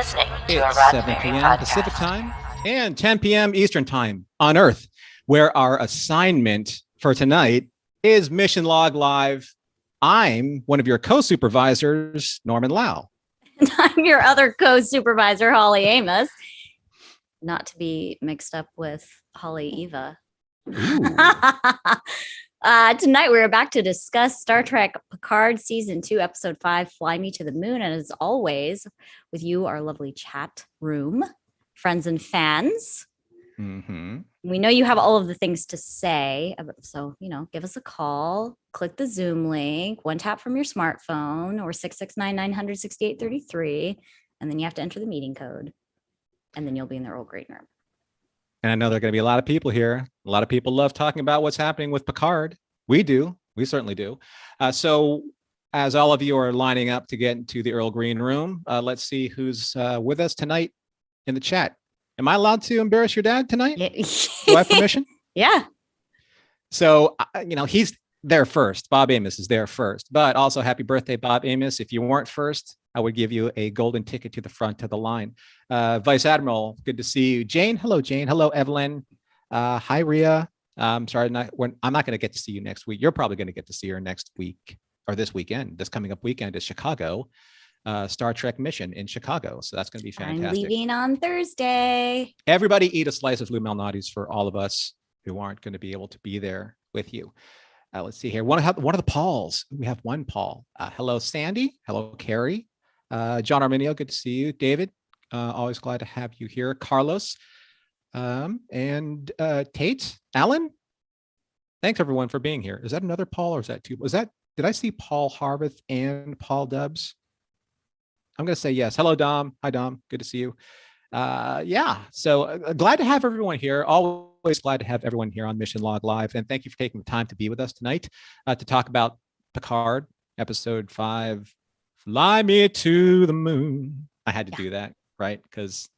listening to It's a 7 Roddenberry p.m. podcast. Pacific time and 10 p.m. Eastern time on Earth, where our assignment for tonight is Mission Log Live. I'm one of your co-supervisors, Norman Lau. And I'm your other co-supervisor, Holly Amos. Not to be mixed up with Holly Eva. Tonight we're back to discuss Star Trek Picard Season 2, Episode 5, Fly Me to the Moon. And as always, with you, our lovely chat room, friends and fans. Mm-hmm. We know you have all of the things to say. So, give us a call, click the Zoom link, one tap from your smartphone or 669-900-6833. And then you have to enter the meeting code. And then you'll be in the Earl Grey room. And I know there are going to be a lot of people here. A lot of people love talking about what's happening with Picard. We do. We certainly do. So as all of you are lining up to get into the Earl Green room, let's see who's with us tonight in the chat. Am I allowed to embarrass your dad tonight? Yeah. Do I have permission? Yeah. So, he's there first. Bob Amos is there first. But also happy birthday, Bob Amos. If you weren't first, I would give you a golden ticket to the front of the line. Vice Admiral, good to see you. Jane, hello, Jane. Hello, Evelyn. Hi, Rhea. Sorry, I'm not going to get to see you next week. You're probably going to get to see her next week or this weekend. This coming up weekend is Chicago, Star Trek Mission in Chicago. So that's going to be fantastic. I'm leaving on Thursday. Everybody eat a slice of Lou Malnati's for all of us who aren't going to be able to be there with you. Let's see here. One of the Pauls. We have one Paul. Hello, Sandy. Hello, Carrie. John Arminio, good to see you. David, always glad to have you here. Carlos, and Tate, Alan. Thanks everyone for being here. Is that another Paul or is that two? Did I see Paul Harveth and Paul Dubs? I'm going to say yes. Hello, Dom. Hi, Dom. Good to see you. So glad to have everyone here. Always glad to have everyone here on Mission Log Live. And thank you for taking the time to be with us tonight to talk about Picard, episode 5, Fly Me to the Moon. I had to do that, right? Because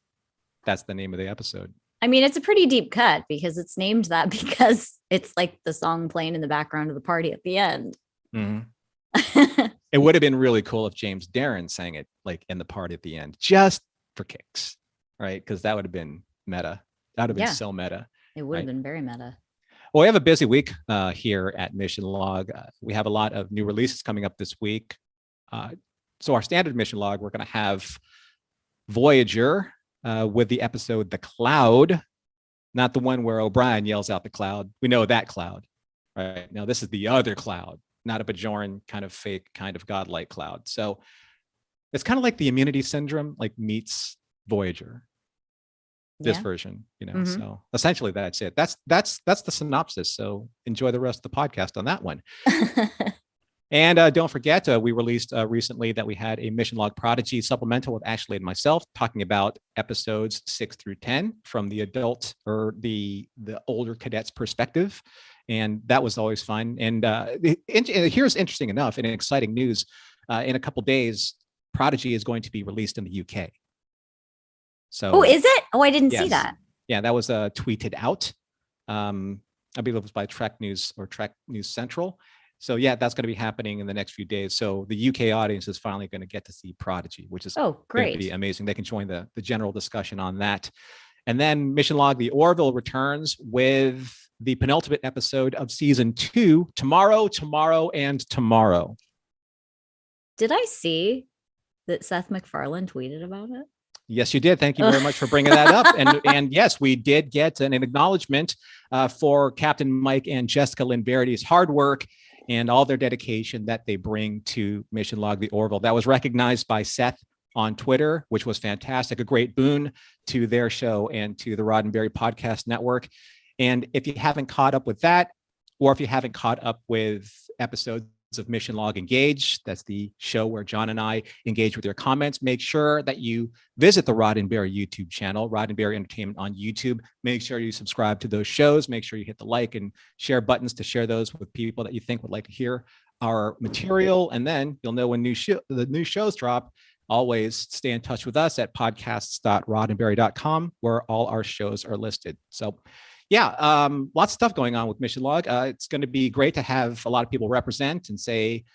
that's the name of the episode. I mean, it's a pretty deep cut because it's named that because it's like the song playing in the background of the party at the end. Mm-hmm. It would have been really cool if James Darren sang it like in the party at the end, just for kicks, right? Because that would have been meta. That would have been so meta. It would have been very meta. Well, we have a busy week here at Mission Log. We have a lot of new releases coming up this week. So our standard Mission Log, we're going to have Voyager with the episode The Cloud, not the one where O'Brien yells out the cloud. We know that cloud, right? Now, this is the other cloud, not a Bajoran kind of fake, kind of godlike cloud. So it's kind of like the Immunity Syndrome, like meets Voyager. This version, So essentially that's it. That's the synopsis. So enjoy the rest of the podcast on that one. And don't forget, we released recently that we had a Mission Log Prodigy supplemental with Ashley and myself talking about episodes 6 through 10 from the adult or the older cadets perspective. And that was always fun. And here's interesting enough and exciting news. In a couple days, Prodigy is going to be released in the UK. So, is it? Oh, I didn't see that. Yeah, that was tweeted out. I believe it was by Trek News or Trek News Central. So yeah, that's going to be happening in the next few days. So the UK audience is finally going to get to see Prodigy, which is going to be amazing. They can join the general discussion on that. And then Mission Log, the Orville returns with the penultimate episode of season 2, tomorrow. Did I see that Seth MacFarlane tweeted about it? Yes, you did. Thank you very much for bringing that up. And yes, we did get an acknowledgement for Captain Mike and Jessica Lynn Verity's hard work and all their dedication that they bring to Mission Log, the Orville. That was recognized by Seth on Twitter, which was fantastic, a great boon to their show and to the Roddenberry Podcast Network. And if you haven't caught up with that, or if you haven't caught up with episodes of Mission Log Engage, that's the show where John and I engage with your comments, make sure that you visit the Roddenberry YouTube channel, Roddenberry Entertainment on YouTube. Make sure you subscribe to those shows. Make sure you hit the like and share buttons to share those with people that you think would like to hear our material. And then you'll know when the new shows drop. Always stay in touch with us at podcasts.roddenberry.com, where all our shows are listed. So lots of stuff going on with Mission Log. It's going to be great to have a lot of people represent and say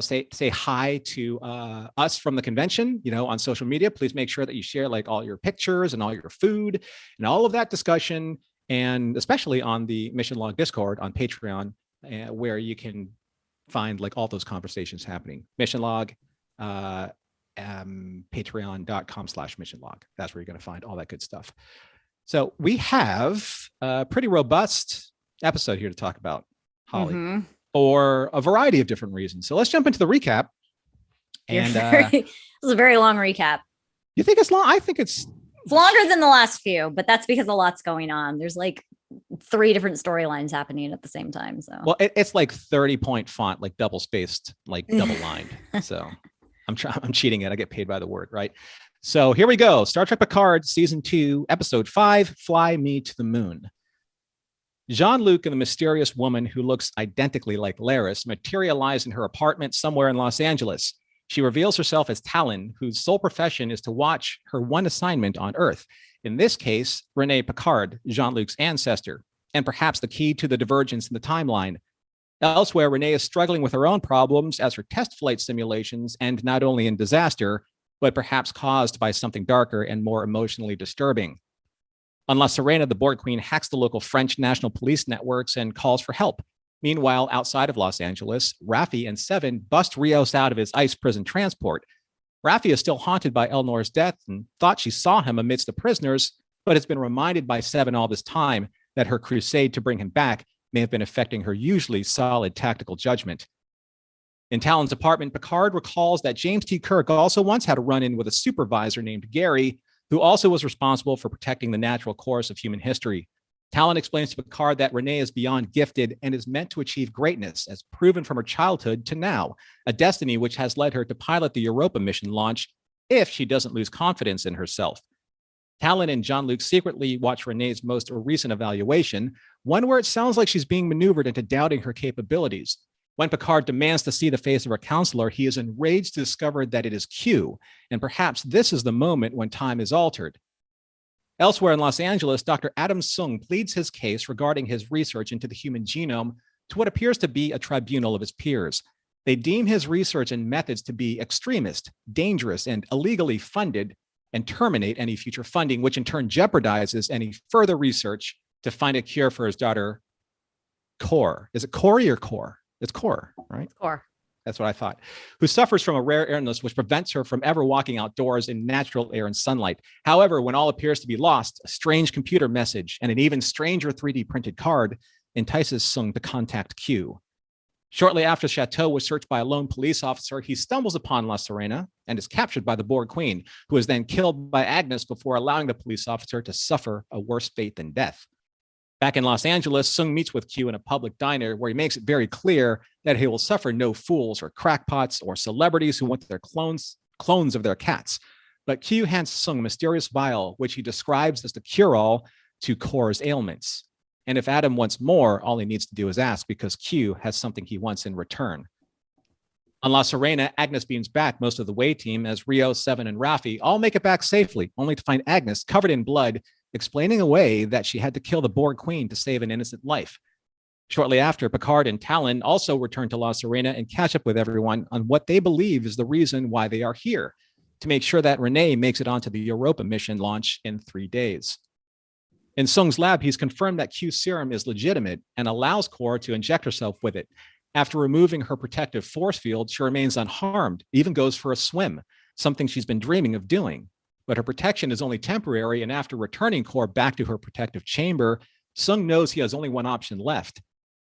say hi to us from the convention, on social media. Please make sure that you share like all your pictures and all your food and all of that discussion, and especially on the Mission Log Discord on Patreon, where you can find like all those conversations happening. Mission Log, patreon.com/mission log. That's where you're going to find all that good stuff. So we have a pretty robust episode here to talk about, Holly, for a variety of different reasons. So let's jump into the recap. And this is a very long recap. You think it's long? I think it's longer than the last few, but that's because a lot's going on. There's like 3 different storylines happening at the same time. So it's like 30-point font, like double spaced, like double lined. So I'm cheating it. I get paid by the word, right? So here we go. Star Trek Picard, Season 2, Episode 5, Fly Me to the Moon. Jean-Luc and the mysterious woman who looks identically like Laris materialize in her apartment somewhere in Los Angeles. She reveals herself as Talon, whose sole profession is to watch her one assignment on Earth. In this case, Renee Picard, Jean-Luc's ancestor, and perhaps the key to the divergence in the timeline. Elsewhere, Renee is struggling with her own problems as her test flight simulations end not only in disaster, but perhaps caused by something darker and more emotionally disturbing. On La Sirena, the Borg Queen hacks the local French national police networks and calls for help. Meanwhile, outside of Los Angeles, Raffi and Seven bust Rios out of his ICE prison transport. Raffi is still haunted by Elnor's death and thought she saw him amidst the prisoners, but has been reminded by Seven all this time that her crusade to bring him back may have been affecting her usually solid tactical judgment. In Talon's apartment, Picard recalls that James T. Kirk also once had a run-in with a supervisor named Gary, who also was responsible for protecting the natural course of human history. Talon explains to Picard that Renee is beyond gifted and is meant to achieve greatness, as proven from her childhood to now, a destiny which has led her to pilot the Europa mission launch if she doesn't lose confidence in herself. Talon and Jean-Luc secretly watch Renee's most recent evaluation, one where it sounds like she's being maneuvered into doubting her capabilities. When Picard demands to see the face of her counselor, he is enraged to discover that it is Q, and perhaps this is the moment when time is altered. Elsewhere in Los Angeles, Dr. Adam Sung pleads his case regarding his research into the human genome to what appears to be a tribunal of his peers. They deem his research and methods to be extremist, dangerous, and illegally funded, and terminate any future funding, which in turn jeopardizes any further research to find a cure for his daughter, Core. Is it Corey or Core? It's Core, right? Core. That's what I thought. Who suffers from a rare illness which prevents her from ever walking outdoors in natural air and sunlight. However, when all appears to be lost, a strange computer message and an even stranger 3D printed card entices Sung to contact Q. Shortly after the chateau was searched by a lone police officer, he stumbles upon La Sirena and is captured by the Borg Queen, who is then killed by Agnes before allowing the police officer to suffer a worse fate than death. Back in Los Angeles, Sung meets with Q in a public diner where he makes it very clear that he will suffer no fools or crackpots or celebrities who want their clones of their cats. But Q hands Sung a mysterious vial, which he describes as the cure-all to Core's ailments. And if Adam wants more, all he needs to do is ask, because Q has something he wants in return. On La Sirena, Agnes beams back most of the way team as Rio, Seven, and Raffi all make it back safely, only to find Agnes covered in blood, explaining away that she had to kill the Borg Queen to save an innocent life. Shortly after, Picard and Talon also return to La Sirena and catch up with everyone on what they believe is the reason why they are here, to make sure that Renee makes it onto the Europa mission launch in 3 days. In Sung's lab, he's confirmed that Q's serum is legitimate and allows Core to inject herself with it. After removing her protective force field, she remains unharmed, even goes for a swim, something she's been dreaming of doing. But her protection is only temporary, and after returning Core back to her protective chamber, Sung knows he has only one option left.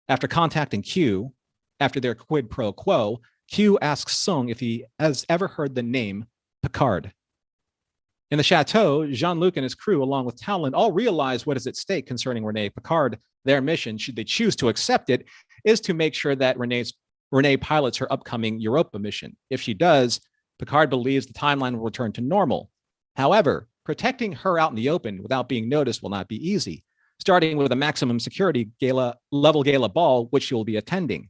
After contacting Q, after their quid pro quo, Q asks Sung if he has ever heard the name Picard. In the chateau, Jean-Luc and his crew, along with Talon, all realize what is at stake concerning Renee Picard. Their mission, should they choose to accept it, is to make sure that Renee pilots her upcoming Europa mission. If she does, Picard believes the timeline will return to normal. However, protecting her out in the open without being noticed will not be easy, starting with a maximum security gala ball, which she will be attending.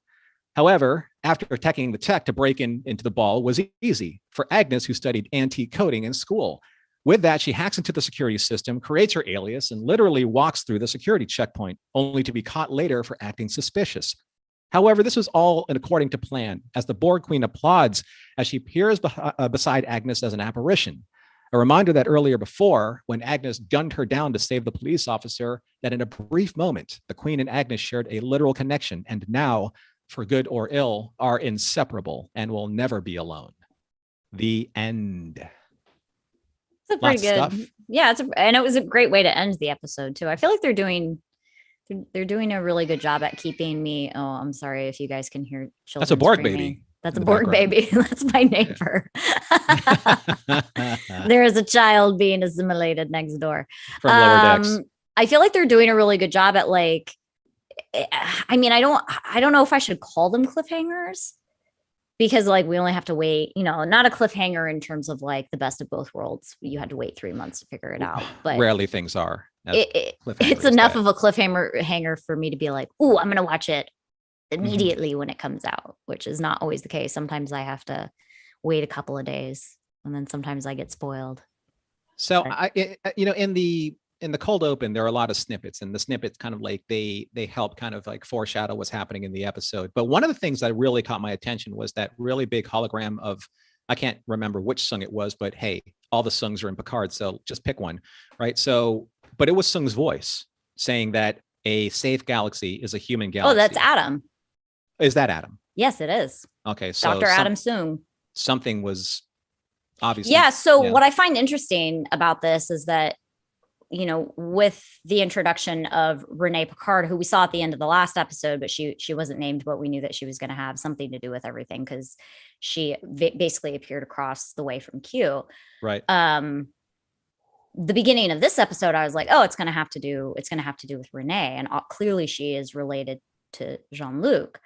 However, after attacking the tech to break into the ball was easy for Agnes, who studied antique coding in school. With that, she hacks into the security system, creates her alias, and literally walks through the security checkpoint, only to be caught later for acting suspicious. However, this was all according to plan, as the Borg Queen applauds as she peers beside Agnes as an apparition. A reminder that earlier before, when Agnes gunned her down to save the police officer, that in a brief moment, the Queen and Agnes shared a literal connection, and now, for good or ill, are inseparable and will never be alone. The end. It's a pretty good. Yeah, and it was a great way to end the episode too. I feel like they're doing a really good job at keeping me. Oh, I'm sorry if you guys can hear children. That's a Borg screaming. baby. That's a Borg baby. That's my neighbor. There is a child being assimilated next door. From Lower Decks. I feel like they're doing a really good job at like, I mean, I don't know if I should call them cliffhangers, because like we only have to wait, not a cliffhanger in terms of like the best of both worlds. You had to wait 3 months to figure it out, but rarely things are. It's enough of a cliffhanger for me to be like, "Ooh, I'm going to watch it immediately when it comes out," which is not always the case. Sometimes I have to wait a couple of days, and then sometimes I get spoiled. So in the cold open, there are a lot of snippets, and the snippets kind of like they help kind of like foreshadow what's happening in the episode. But one of the things that really caught my attention was that really big hologram of, I can't remember which Sung it was, but hey, all the Sungs are in Picard, so just pick one, right? So, but it was Sung's voice saying that a safe galaxy is a human galaxy. Oh, that's Adam. Is that Adam? Yes, it is. Okay, so Dr. Adam Sung. Something was obviously. Yeah. So what I find interesting about this is that, with the introduction of Renee Picard, who we saw at the end of the last episode, but she wasn't named, but we knew that she was going to have something to do with everything because she basically appeared across the way from Q. Right. The beginning of this episode, I was like, oh, it's going to have to do with Renee. And clearly she is related to Jean-Luc.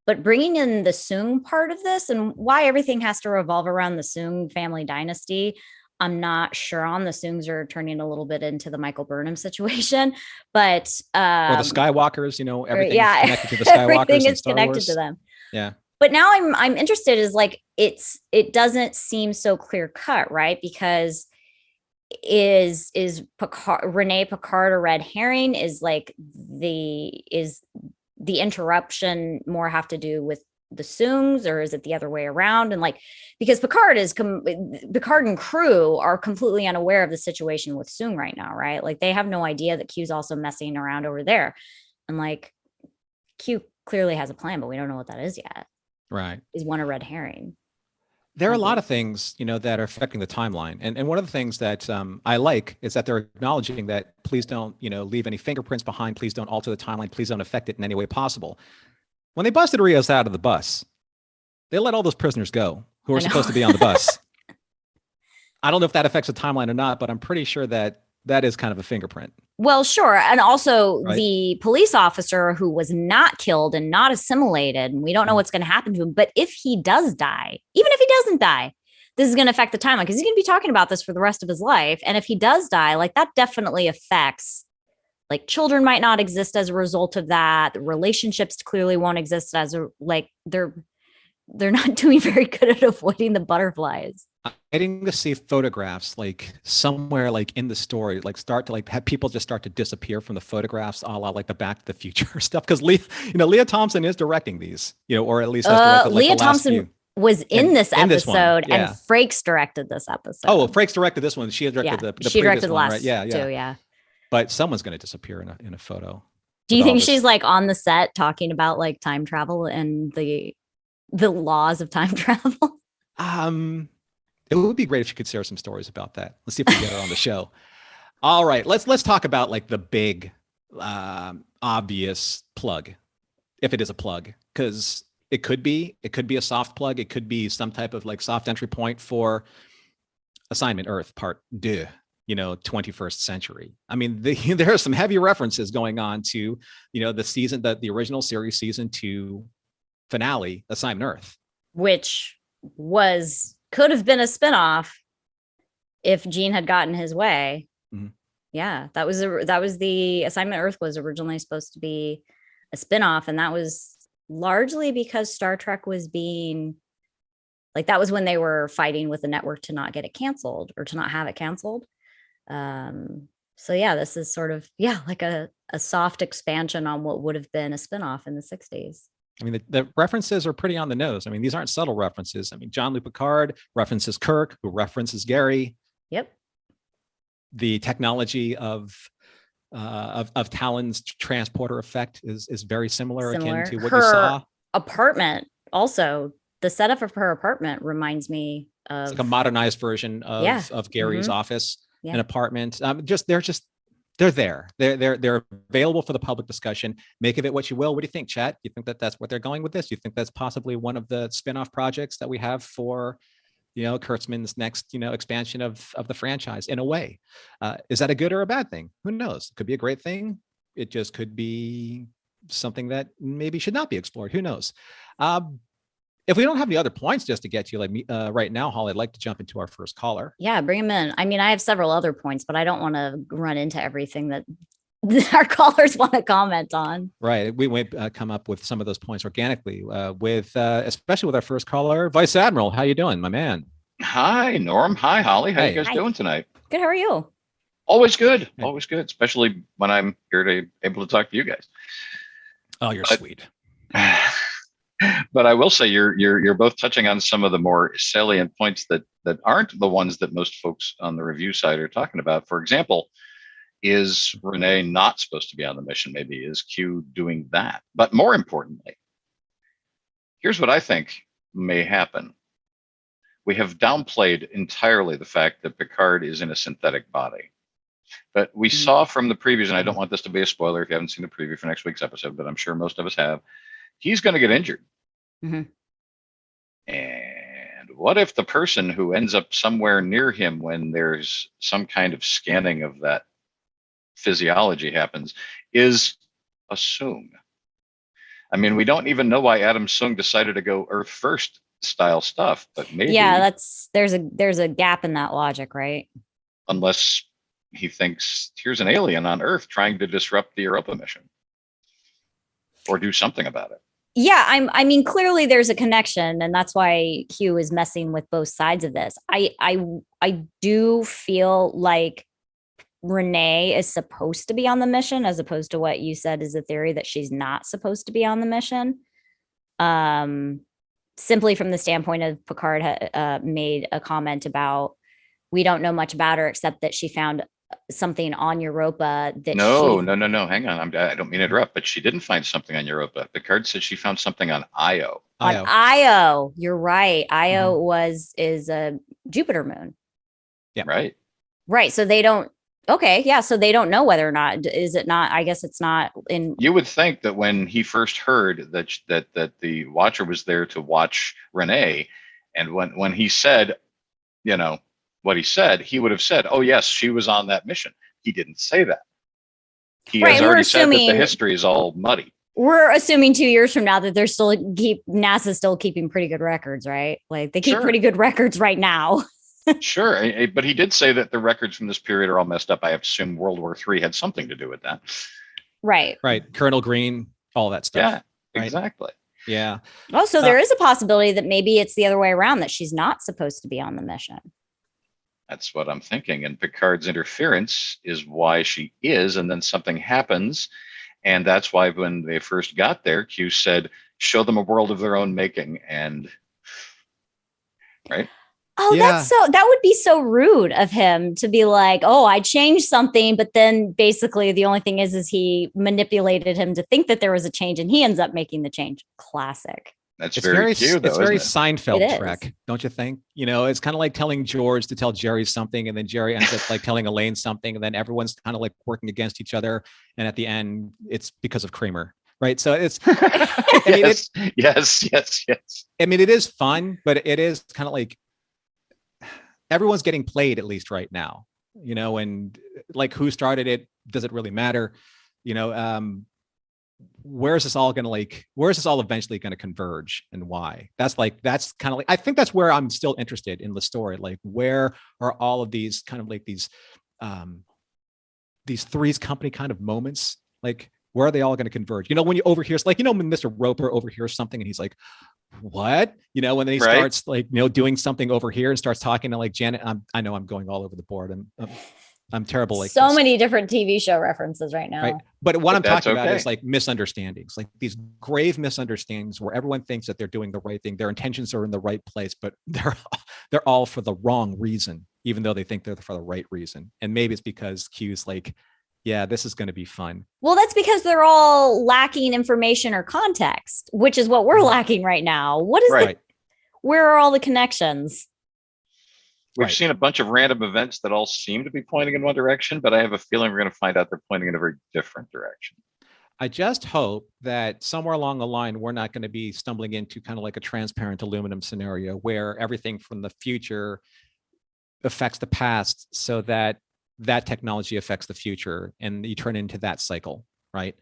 But bringing in the Sung part of this and why everything has to revolve around the Sung family dynasty, I'm not sure on. The Sungs are turning a little bit into the Michael Burnham situation, but or the Skywalkers, everything is connected to the Skywalkers. Everything is connected to them. Yeah. But now I'm interested is like it doesn't seem so clear cut, right? Because is Picard, Renee Picard, a red herring? Is the interruption more have to do with the Sungs, or is it the other way around? And like, because Picard and crew are completely unaware of the situation with Sung right now, right? Like they have no idea that Q's also messing around over there. And like Q clearly has a plan, but we don't know what that is yet. Right. Is one a red herring? There are a lot of things, that are affecting the timeline. And one of the things that I like is that they're acknowledging that please don't, leave any fingerprints behind. Please don't alter the timeline. Please don't affect it in any way possible. When they busted Rios out of the bus, they let all those prisoners go who were supposed to be on the bus. I don't know if that affects the timeline or not, but I'm pretty sure that is kind of a fingerprint. Well, sure. And also the police officer who was not killed and not assimilated, and we don't know what's going to happen to him. But if he does die, even if he doesn't die, this is going to affect the timeline because he's going to be talking about this for the rest of his life. And if he does die, like that definitely affects, like children might not exist as a result of that. The relationships clearly won't exist they're not doing very good at avoiding the butterflies. I'm getting to see photographs like somewhere like in the story, like start to like have people just start to disappear from the photographs, a la like the Back to the Future stuff. Because Leah Thompson is directing these, or at least has directed Leah Thompson was in this episode, and Frakes directed this episode. Oh, well, Frakes directed this one. She had directed she directed the last one, right? Yeah. two, yeah. But someone's going to disappear in a photo. Do you think she's like on the set talking about like time travel and the laws of time travel? It would be great if she could share some stories about that. Let's see if we can get her on the show. All right, let's talk about like the big obvious plug, if it is a plug, because it could be a soft plug. It could be some type of like soft entry point for Assignment Earth Part 2. 21st century. I mean, there are some heavy references going on to, the original series season 2 finale, Assignment Earth, which could have been a spinoff if Gene had gotten his way. Mm-hmm. Yeah, that was the Assignment Earth was originally supposed to be a spinoff, and that was largely because Star Trek was being like, that was when they were fighting with the network to not get it canceled or to not have it canceled. So yeah, this is sort of, like a soft expansion on what would have been a spinoff in the 60s. I mean, the references are pretty on the nose. I mean, these aren't subtle references. I mean, Jean-Luc Picard references Kirk, who references Gary. Yep. The technology of Talon's transporter effect is very similar akin to what you saw. Apartment also, the setup of her apartment reminds me of it's like a modernized version of Gary's office and apartment. They're there. They're available for the public discussion. Make of it what you will. What do you think, chat? You think that that's what they're going with this? Do you think that's possibly one of the spin-off projects that we have for, Kurtzman's next, expansion of the franchise in a way? Is that a good or a bad thing? Who knows? It could be a great thing. It just could be something that maybe should not be explored. Who knows? If we don't have any other points just to get to like right now, Holly, I'd like to jump into our first caller. Yeah, bring him in. I mean, I have several other points, but I don't want to run into everything that our callers want to comment on. Right. We might come up with some of those points organically especially with our first caller, Vice Admiral. How you doing, my man? Hi, Norm. Hi, Holly. How you guys doing tonight? Good. How are you? Always good. Always good, especially when I'm here able to talk to you guys. Oh, you're sweet. But I will say you're both touching on some of the more salient points that aren't the ones that most folks on the review side are talking about. For example, is Renee not supposed to be on the mission? Maybe is Q doing that? But more importantly, here's what I think may happen. We have downplayed entirely the fact that Picard is in a synthetic body. But we saw from the previews, and I don't want this to be a spoiler if you haven't seen the preview for next week's episode, but I'm sure most of us have, he's going to get injured. Mm-hmm. And what if the person who ends up somewhere near him when there's some kind of scanning of that physiology happens is a Soong? I mean, we don't even know why Adam Soong decided to go Earth first style stuff, but maybe there's a gap in that logic, right? Unless he thinks here's an alien on Earth trying to disrupt the Europa mission or do something about it. Yeah, I mean, clearly there's a connection, and that's why Q is messing with both sides of this. I do feel like Renee is supposed to be on the mission, as opposed to what you said is a theory that she's not supposed to be on the mission. Simply from the standpoint of Picard made a comment about, we don't know much about her except that she found something on Europa that no, hang on, I don't mean to interrupt, but she didn't find something on Europa. Picard said she found something on Io. On Io, you're right. Io is a Jupiter moon. Yeah, right. So they don't. Okay, yeah. So they don't know whether or not is it not. I guess it's not in. You would think that when he first heard that the Watcher was there to watch Renee, and when he said, what he said, he would have said, "Oh yes, she was on that mission." He didn't say that. He has already said that the history is all muddy. We're assuming 2 years from now that they're still NASA's still keeping pretty good records, right? Like they keep pretty good records right now. Sure, but he did say that the records from this period are all messed up. I have to assume World War III had something to do with that. Right. Colonel Green, all that stuff. Yeah, exactly. Yeah. Oh, so there is a possibility that maybe it's the other way around, that she's not supposed to be on the mission. That's what I'm thinking. And Picard's interference is why she is. And then something happens. And that's why when they first got there, Q said, show them a world of their own making. And right. Oh, yeah. That would be so rude of him to be like, oh, I changed something. But then basically the only thing is he manipulated him to think that there was a change and he ends up making the change. Classic. It's very cute, though, it's very Seinfeld Trek, don't you think? It's kind of like telling George to tell Jerry something, and then Jerry ends up like telling Elaine something, and then everyone's kind of like working against each other, and at the end, it's because of Kramer, right? So it's, yes. I mean, it is fun, but it is kind of like everyone's getting played at least right now, and like who started it, does it really matter? Where's this all eventually going to converge, and why? That's kind of like, I think that's where I'm still interested in the story. Like, where are all of these kind of like these Three's Company kind of moments? Like, where are they all going to converge? When you overhear, like, when Mr. Roper overhears something and he's like, what? When he starts like, doing something over here and starts talking to like Janet. I know I'm going all over the board. I'm terrible like so this. many different TV show references right now. Right. But what I'm that's talking about okay. is like misunderstandings, like these grave misunderstandings where everyone thinks that they're doing the right thing. Their intentions are in the right place, but they're all for the wrong reason, even though they think they're for the right reason. And maybe it's because Q's like, yeah, this is going to be fun. Well, that's because they're all lacking information or context, which is what we're lacking right now. What is Right. where are all the connections? We've Right. seen a bunch of random events that all seem to be pointing in one direction, but I have a feeling we're going to find out they're pointing in a very different direction. I just hope that somewhere along the line, we're not going to be stumbling into kind of like a transparent aluminum scenario where everything from the future affects the past so that that technology affects the future and you turn into that cycle, right?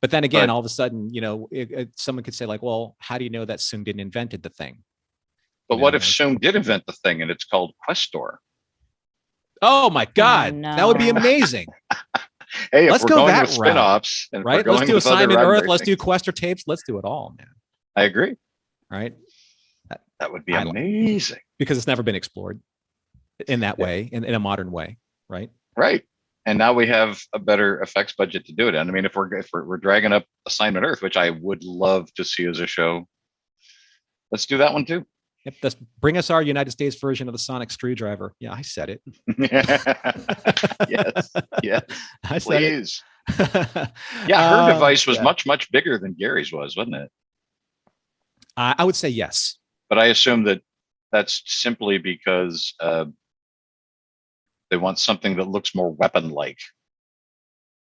But then again, all of a sudden, someone could say like, well, how do you know that Soong didn't invented the thing? But what if Soong did invent the thing and it's called Questor? Oh my God, no. that would be amazing. Hey, if Let's we're go going that with spin-offs, and if we're right? going Let's do with other Assignment run Earth. Let's do racing, Questor tapes. Let's do it all, man. I agree. Right? That would be I like- amazing. Because it's never been explored in that way, in a modern way, right? Right. And now we have a better effects budget to do it. And I mean, if we're dragging up Assignment Earth, which I would love to see as a show, let's do that one too. Yep, let's bring us our United States version of the sonic screwdriver. Yeah, I said it. yes. I said Please. it. Yeah, her device was yeah. much, much bigger than Gary's was, wasn't it? I would say yes. But I assume that that's simply because they want something that looks more weapon-like.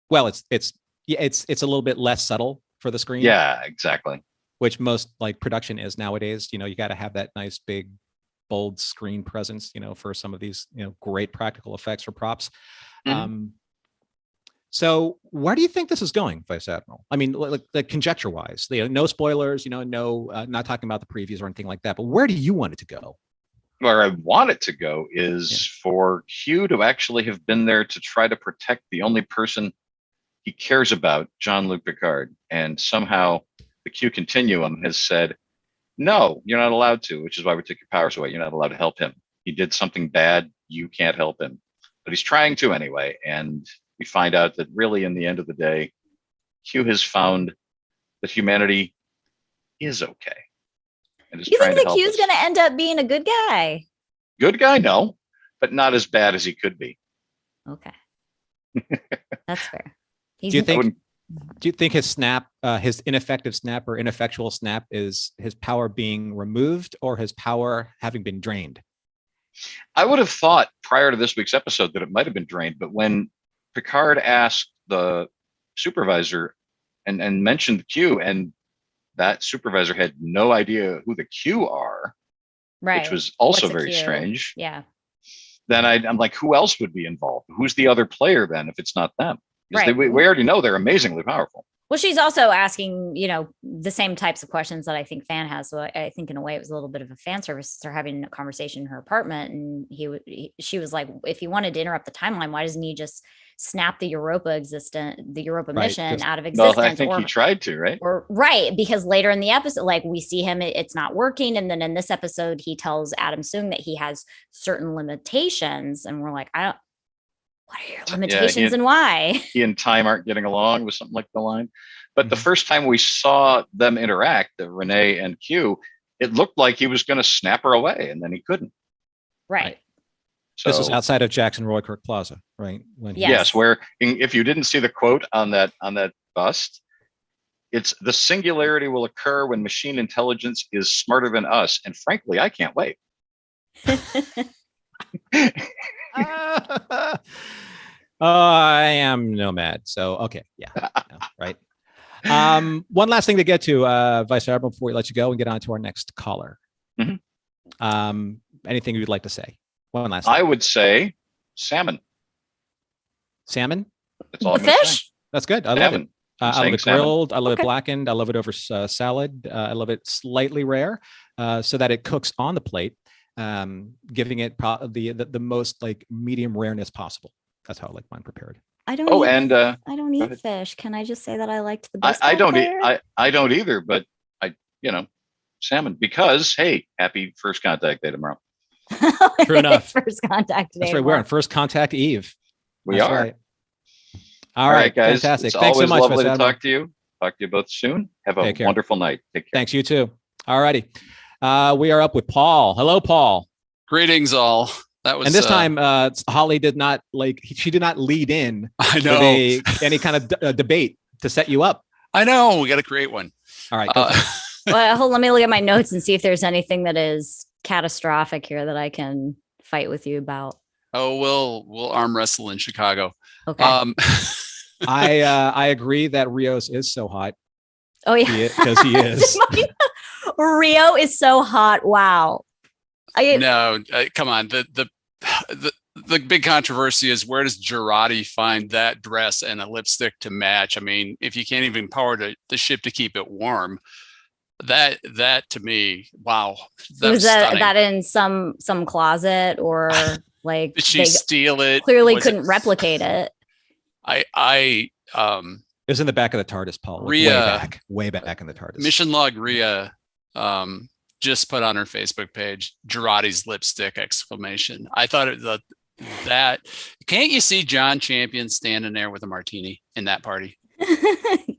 Well, it's a little bit less subtle for the screen. Yeah, exactly. Which most like production is nowadays. You got to have that nice big bold screen presence, for some of these, great practical effects for props. Mhm. So where do you think this is going, Vice Admiral? I mean, like conjecture wise, no spoilers, no, not talking about the previews or anything like that, but where do you want it to go? Where I want it to go is for Q to actually have been there to try to protect the only person he cares about, Jean-Luc Picard. And somehow the Q continuum has said, no, you're not allowed to, which is why we took your powers away. You're not allowed to help him. He did something bad. You can't help him. But he's trying to anyway. And we find out that really, in the end of the day, Q has found that humanity is okay. And is You trying think to the help Q's us. going to end up being a good guy? Good guy, no, but not as bad as he could be. Okay. That's fair. Do you think his snap, his ineffective snap or ineffectual snap is his power being removed or his power having been drained? I would have thought prior to this week's episode that it might have been drained, but when Picard asked the supervisor and mentioned the Q, and that supervisor had no idea who the Q are, right. which was also What's a very Q? strange. Yeah. Then I'm like, who else would be involved? Who's the other player then if it's not them? Because Right. we already know they're amazingly powerful. Well, she's also asking, the same types of questions that I think Fan has. So I think in a way it was a little bit of a fan service. They're having a conversation in her apartment, and she was like, if he wanted to interrupt the timeline, why doesn't he just snap the Europa mission out of existence? Well, I think he tried to, right? Or right, because later in the episode, like we see him, it's not working, and then in this episode, he tells Adam Soong that he has certain limitations, and we're like, what are your limitations and why? He and Time aren't getting along with something like the line. But the first time we saw them interact, Renee and Q, it looked like he was going to snap her away, and then he couldn't. Right. So, this was outside of Jackson Roykirk Plaza, right? Yes, where if you didn't see the quote on that bust, it's the singularity will occur when machine intelligence is smarter than us. And frankly, I can't wait. I am nomad. So, okay. Yeah. Right. One last thing to get to, Vice Admiral, before we let you go and get on to our next caller. Mm-hmm. Anything you'd like to say? One last thing. I would say salmon. Salmon? That's all the fish? That's good. I love it. I love it grilled. I love it blackened. I love it over salad. I love it slightly rare, so that it cooks on the plate, giving it the most like medium rareness possible. That's how I like mine prepared. I don't. I don't eat fish. Can I just say that I liked the best? I don't eat. I don't either. But salmon, because hey, happy First Contact Day tomorrow. True enough. First Contact Day. That's right. We're on First Contact Eve. We That's are. right. All right, guys. fantastic. It's Thanks so always much, lovely to Mr. talk to you. Talk to you both soon. Have a Take care. wonderful night. Take care. Thanks, you too. All righty. We are up with Paul. Hello, Paul. Greetings, all. That was, and this time, Holly did not she did not lead in I with know. any kind of debate to set you up. I know. We got to create one. All right. Go for it. Well, let me look at my notes and see if there's anything that is catastrophic here that I can fight with you about. Oh, we'll arm wrestle in Chicago. Okay. I agree that Rios is so hot. Oh yeah, because he is. Rio is so hot. Wow. No, come on. The big controversy is, where does Girardi find that dress and a lipstick to match? I mean, if you can't even power the ship to keep it warm, that to me, wow. Was that in some closet, or like did she steal it? Clearly couldn't replicate it. It was in the back of the TARDIS, Paul. Rhea, way back in the TARDIS. Mission log Rhea just put on her Facebook page, Girardi's lipstick exclamation. I thought that can't you see John Champion standing there with a martini in that party?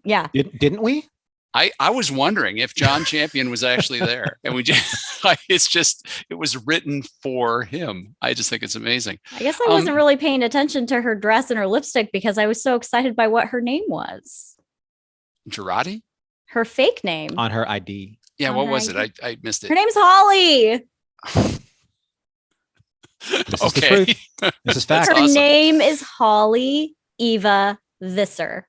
Yeah. Didn't we? I was wondering if John Champion was actually there, and it was written for him. I just think it's amazing. I guess I wasn't really paying attention to her dress and her lipstick because I was so excited by what her name was. Girardi? Her fake name. On her ID. Yeah, what was it? I missed it. Her name's Holly. This is okay. The truth. This is fact. Her name is Holly Eva Visser.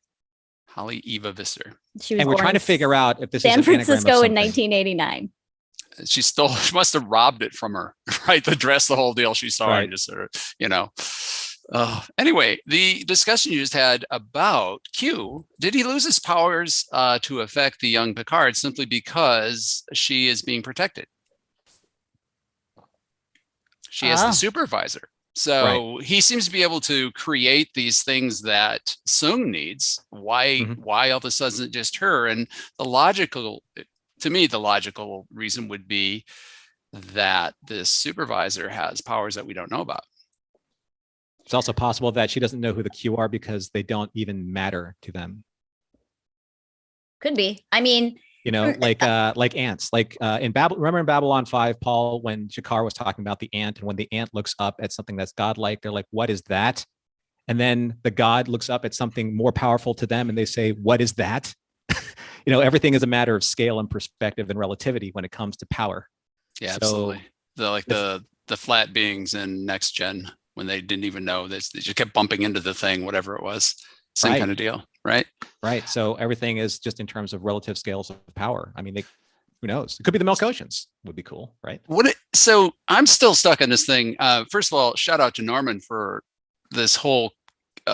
Holly Eva Visser. And we're trying to figure out if this San is Francisco in 1989. She must have robbed it from her, right? The dress, the whole deal. She saw right. And just sort of, anyway, the discussion you just had about Q, did he lose his powers to affect the young Picard simply because she is being protected? She is the supervisor. So he seems to be able to create these things that Sung needs. Why all of a sudden is it just her? And to me, the logical reason would be that this supervisor has powers that we don't know about. It's also possible that she doesn't know who the Q are because they don't even matter to them. Could be. I mean, like ants, remember in Babylon 5, Paul, when Shakar was talking about the ant, and when the ant looks up at something that's godlike, they're like, what is that? And then the god looks up at something more powerful to them and they say, what is that? Everything is a matter of scale and perspective and relativity when it comes to power. Yeah, absolutely. The flat beings in Next Gen, when they didn't even know this, they just kept bumping into the thing, whatever it was. Same kind of deal, right? Right. So everything is just in terms of relative scales of power. I mean, who knows? It could be the Melkotians. Would be cool, right? So I'm still stuck on this thing. First of all, shout out to Norman for this whole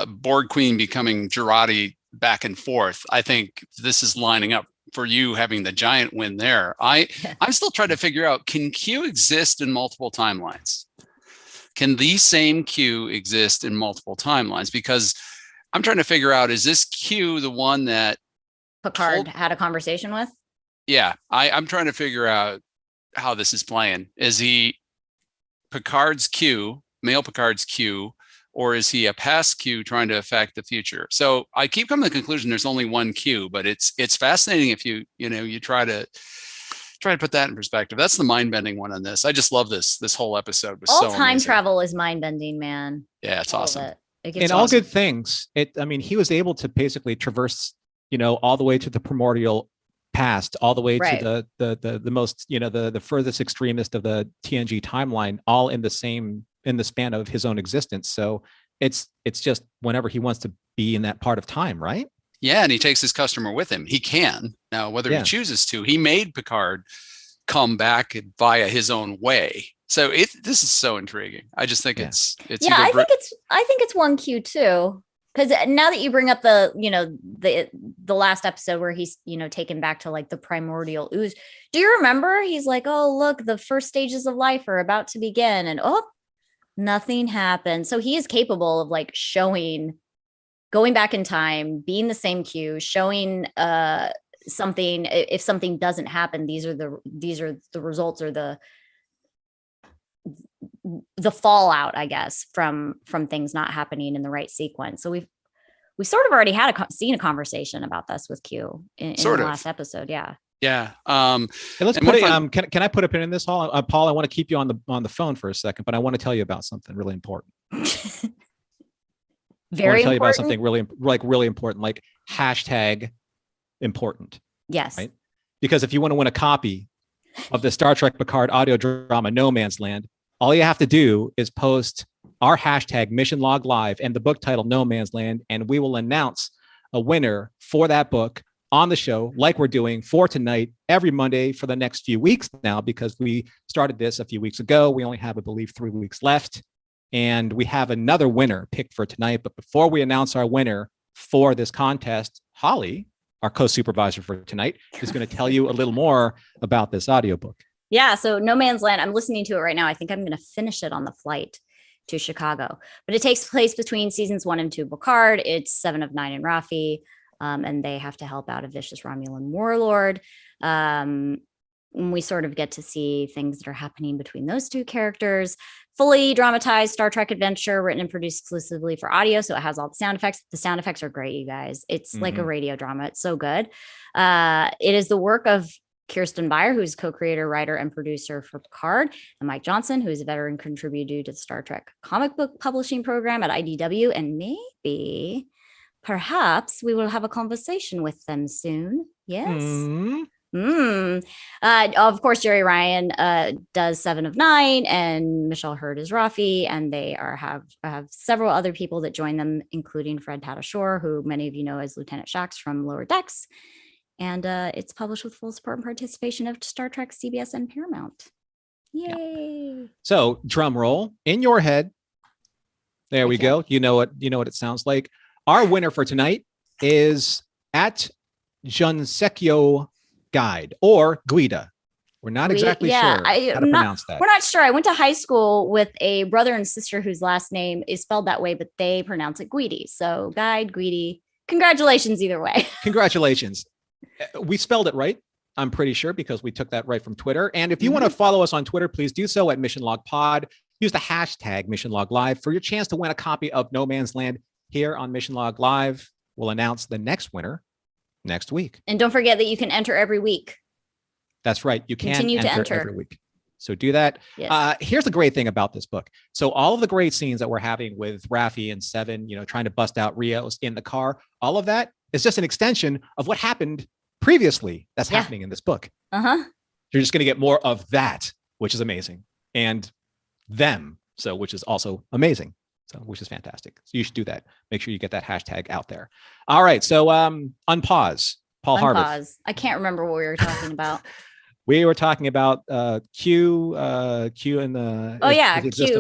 Borg Queen becoming Girardi back and forth. I think this is lining up for you having the giant win there. I'm still trying to figure out, can Q exist in multiple timelines? Can the same Q exist in multiple timelines? Because I'm trying to figure out, is this Q the one that Picard had a conversation with? Yeah, I'm trying to figure out how this is playing. Is he Picard's Q, male Picard's Q, or is he a past Q trying to affect the future? So I keep coming to the conclusion there's only one Q, but it's fascinating if you try to put that in perspective. That's the mind-bending one on this. I just love this whole episode. Was all so time amazing. travel is mind-bending, man. Yeah, it's awesome. In all good things. He was able to basically traverse, all the way to the primordial past, all the way to the most, the furthest extremist of the TNG timeline, all in the span of his own existence. So it's just whenever he wants to be in that part of time, right? Yeah, and he takes his customer with him. He can. Now, whether he chooses to, he made Picard come back via his own way. So this is so intriguing. I just think it's I think it's one Q too. Because now that you bring up the last episode where he's taken back to like the primordial ooze, do you remember? He's like, oh look, the first stages of life are about to begin, and nothing happened. So he is capable of like going back in time, being the same Q, showing something. If something doesn't happen, these are the results, or the fallout, I guess, from things not happening in the right sequence. So we sort of already had seen a conversation about this with Q in the last episode. Yeah. Yeah. Hey, let's put it. Can I put a pin in this, Paul? Paul, I want to keep you on the phone for a second, but I want to tell you about something really important. Very important. Tell you about something really important, like hashtag important. Yes. Right. Because if you want to win a copy of the Star Trek Picard audio drama No Man's Land, all you have to do is post our hashtag Mission Log Live and the book title No Man's Land, and we will announce a winner for that book on the show, like we're doing for tonight, every Monday for the next few weeks now, because we started this a few weeks ago. We only have, I believe, 3 weeks left, and we have another winner picked for tonight. But before we announce our winner for this contest, Holly, our co-supervisor for tonight, is going to tell you a little more about this audiobook. Yeah, so No Man's Land, I'm listening to it right now. I think I'm going to finish it on the flight to Chicago. But it takes place between seasons 1 and 2 Picard. It's 7 of 9 and Raffi, and they have to help out a vicious Romulan warlord. We sort of get to see things that are happening between those two characters. Fully dramatized Star Trek adventure, written and produced exclusively for audio, so it has all the sound effects. The sound effects are great, you guys. It's like a radio drama. It's so good. It is the work of Kirsten Beyer, who's co-creator, writer, and producer for Picard, and Mike Johnson, who's a veteran contributor to the Star Trek comic book publishing program at IDW, and perhaps we will have a conversation with them soon. Yes. Of course, Jerry Ryan does 7 of 9, and Michelle Hurd is Raffi, and they have several other people that join them, including Fred Tatasciore, who many of you know as Lieutenant Shax from Lower Decks. And it's published with full support and participation of Star Trek, CBS, and Paramount. Yay! Yeah. So, drum roll in your head. There we go. You know what it sounds like. Our winner for tonight is at Junsecchio Guide or Guida. We're not exactly sure how to pronounce that. We're not sure. I went to high school with a brother and sister whose last name is spelled that way, but they pronounce it Guidi. So, Guide, Guidi. Congratulations, either way. Congratulations. We spelled it right, I'm pretty sure, because we took that right from Twitter. And if you want to follow us on Twitter, please do so at Mission Log Pod. Use the hashtag Mission Log Live for your chance to win a copy of No Man's Land here on Mission Log Live. We'll announce the next winner next week. And don't forget that you can enter every week. That's right. You can continue to enter every week. So do that. Yes. Here's the great thing about this book. So all of the great scenes that we're having with Raffi and Seven, trying to bust out Rios in the car, all of that is just an extension of what happened previously that's happening in this book. You're just going to get more of that, which is amazing, and them, so which is also amazing, so which is fantastic. So you should do that. Make sure you get that hashtag out there. All right, so unpause. Paul Harvard. I can't remember what we were talking about. We were talking about Q and the Q in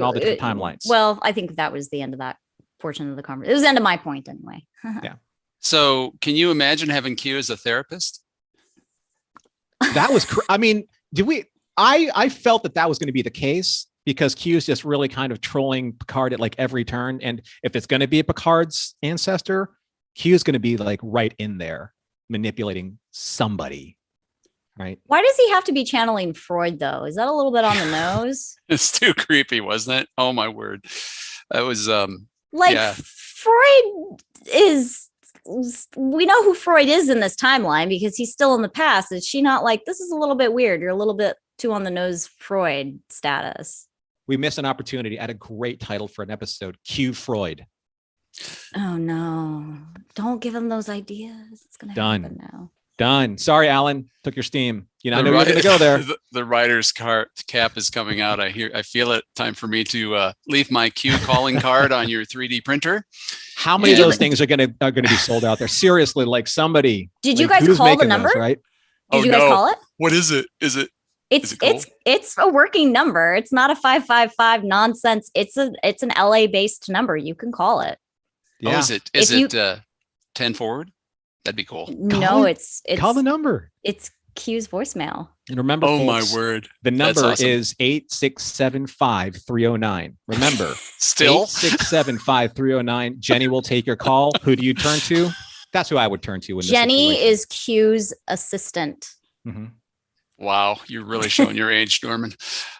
all the different timelines. Well, I think that was the end of that portion of the conversation. It was the end of my point anyway. Yeah. So can you imagine having Q as a therapist? That was, I felt that was going to be the case because Q is just really kind of trolling Picard at like every turn. And if it's going to be a Picard's ancestor, Q is going to be like right in there manipulating somebody. Right. Why does he have to be channeling Freud though? Is that a little bit on the nose? It's too creepy, wasn't it? Oh my word. That was Freud is, we know who Freud is in this timeline because he's still in the past. Is she not like, this is a little bit weird, you're a little bit too on the nose Freud status? We missed an opportunity at a great title for an episode, Q Freud. Oh no, don't give him those ideas. It's gonna happen now. Done. Sorry, Alan. Took your steam. I know you're going to go there. The writer's cap is coming out. I feel it. Time for me to leave my Q calling card on your 3D printer. How many of those things are going to be sold out there? Seriously, like somebody. Did you guys call the number? Those, right? Did you guys call it? What is it? It's a working number. It's not a 555 nonsense. It's an LA based number. You can call it. Yeah. Oh, is it 10 forward? That'd be cool. No, it's call the number. It's Q's voicemail. And remember, folks, my word, the number is 8675309. Remember, still 8675309. Jenny will take your call. Who do you turn to? That's who I would turn to. Jenny is Q's assistant. Mm-hmm. Wow, you're really showing your age, Norman.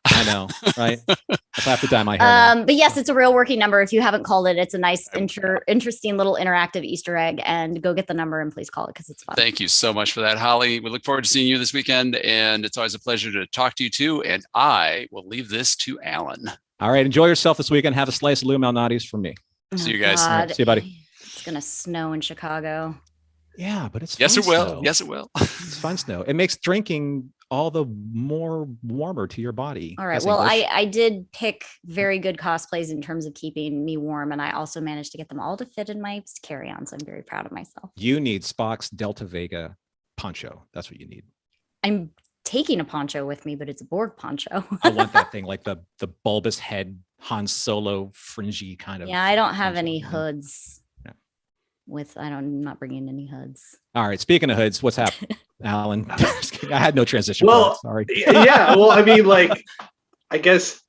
I know, right? If I have to dye my hair now. But yes, it's a real working number. If you haven't called it, it's a nice, interesting little interactive Easter egg. And go get the number and please call it because it's fun. Thank you so much for that, Holly. We look forward to seeing you this weekend, and it's always a pleasure to talk to you too. And I will leave this to Alan. All right, enjoy yourself this weekend. Have a slice of Lou Malnati's from me. See you guys. Right, see you, buddy. It's gonna snow in Chicago. Yeah, but it's yes, fun it will. snow. Yes, it will. It's fun snow. It makes drinking all the more warmer to your body. All right. That's Well, English. I did pick very good cosplays in terms of keeping me warm, and I also managed to get them all to fit in my carry-on. So I'm very proud of myself. You need Spock's Delta Vega poncho. That's what you need. I'm taking a poncho with me, but it's a Borg poncho. I want that thing, like the bulbous head Han Solo fringy kind of. Yeah, I don't have poncho. any hoods. Yeah. I'm not bringing any hoods. All right. Speaking of hoods, what's happening, Alan? I had no transition. Well, for that, sorry. Yeah. Well, I mean, like, I guess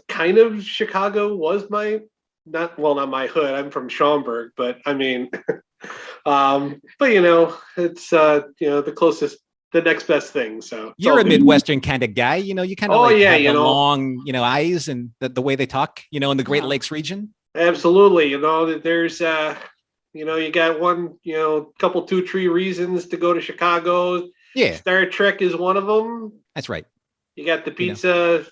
kind of Chicago was not my hood. I'm from Schaumburg, but I mean, but it's the next best thing. So You're a Midwestern kind of guy, you kind of have the long, eyes and the way they talk, in the Great Lakes region. Absolutely. There's, you got one, couple, 2-3 reasons to go to Chicago. Yeah. Star Trek is one of them. That's right. You got the pizza.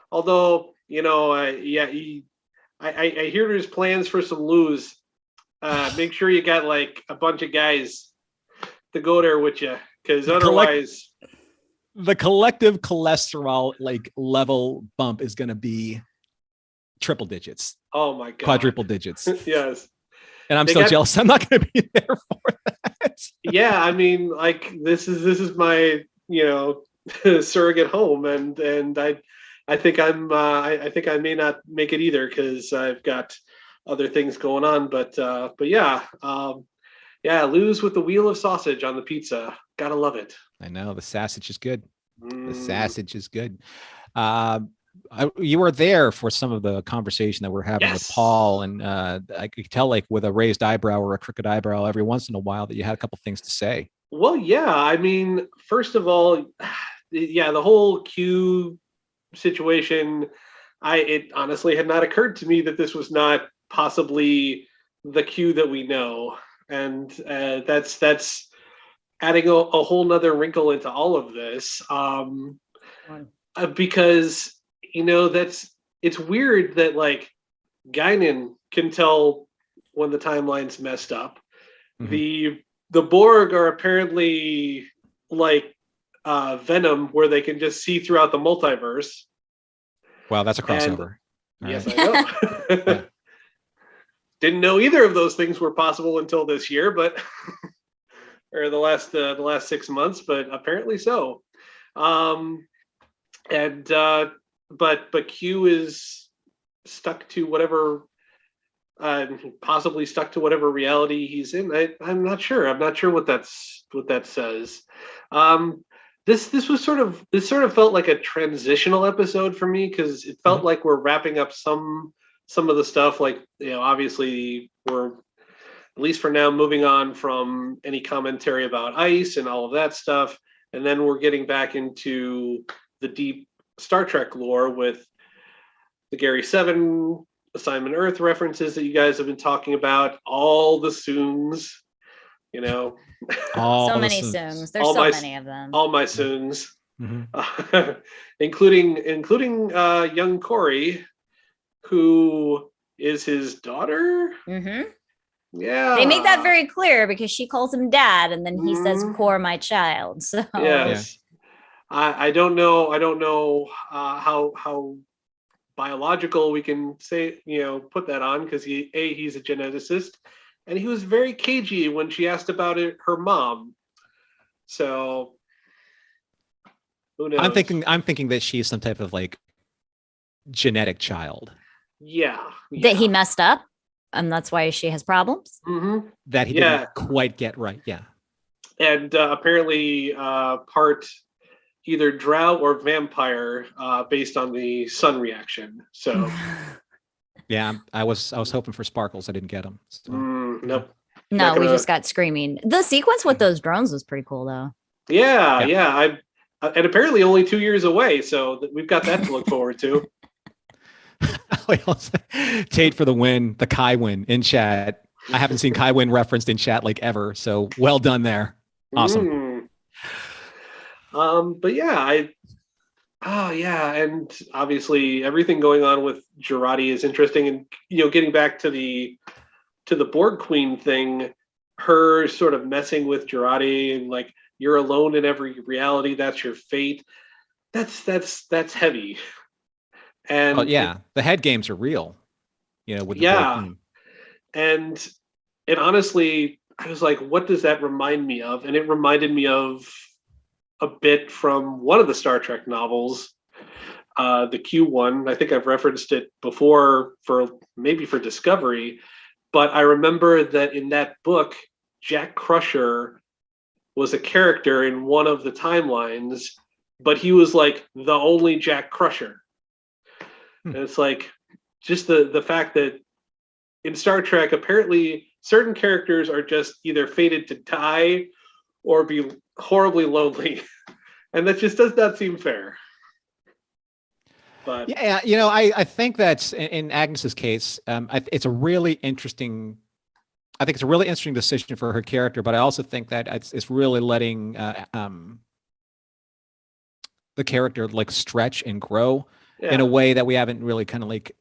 Although, I hear there's plans for some Lou's. Make sure you got like a bunch of guys to go there with you, because otherwise the collective cholesterol level bump is going to be triple digits. Oh my God. Quadruple digits. Yes. And I'm so jealous. I'm not going to be there for that. Yeah. I mean, this is my, surrogate home. And I think I may not make it either, because I've got other things going on, but yeah. Lou's with the wheel of sausage on the pizza. Gotta love it. I know the sausage is good. The sausage is good. You were there for some of the conversation that we're having with Paul, and I could tell, with a raised eyebrow or a crooked eyebrow every once in a while, that you had a couple things to say. Well, yeah. I mean, first of all, the whole Q situation, it honestly had not occurred to me that this was not possibly the Q that we know, and that's adding a whole nother wrinkle into all of this, because it's weird that Guinan can tell when the timeline's messed up. Mm-hmm. The Borg are apparently Venom, where they can just see throughout the multiverse. Wow, that's a crossover. Yes, I know. Yeah. Didn't know either of those things were possible until this year, but or the last 6 months, but apparently so. But Q is stuck to whatever, possibly stuck to whatever reality he's in. I'm not sure. I'm not sure what that says. This sort of felt like a transitional episode for me, because it felt like we're wrapping up some of the stuff. Obviously we're, at least for now, moving on from any commentary about ICE and all of that stuff, and then we're getting back into the deep Star Trek lore with the Gary 7 Assignment Earth references that you guys have been talking about, all the Soongs, so many Soongs. There's so many of them. All my Soongs, including young Corey, who is his daughter. Mm-hmm. Yeah, they make that very clear, because she calls him dad, and then he says, "Core, my child." So yes, I don't know how biological we can say, put that on, because he's a geneticist, and he was very cagey when she asked about her mom. So who knows? I'm thinking that she's some type of genetic child. Yeah. That he messed up, and that's why she has problems. Mm-hmm. That he didn't quite get right. Yeah. And apparently part either drow or vampire, based on the sun reaction. So yeah, I was hoping for sparkles. I didn't get them. So. Nope. No, we gonna- just got screaming. The sequence with those drones was pretty cool, though. Yeah. And apparently only 2 years away, so we've got that to look forward to. Tate for the win, the Kai win in chat. I haven't seen Kai win referenced in chat like ever. So well done there. Awesome. But yeah, and obviously everything going on with Girardi is interesting. And getting back to the Borg Queen thing, her sort of messing with Girardi and like, you're alone in every reality, that's your fate. That's heavy. And the head games are real. With the Borg Queen. And honestly, I was like, what does that remind me of? And it reminded me of a bit from one of the Star Trek novels, the Q one. I think I've referenced it before for Discovery, but I remember that in that book, Jack Crusher was a character in one of the timelines, but he was like the only Jack Crusher. And it's like just the fact that in Star Trek, apparently certain characters are just either fated to die or be horribly lonely. And that just does not seem fair. But I think that's in Agnes's case, it's a really interesting. I think it's a really interesting decision for her character, but I also think that it's really letting the character like stretch and grow in a way that we haven't really kind of like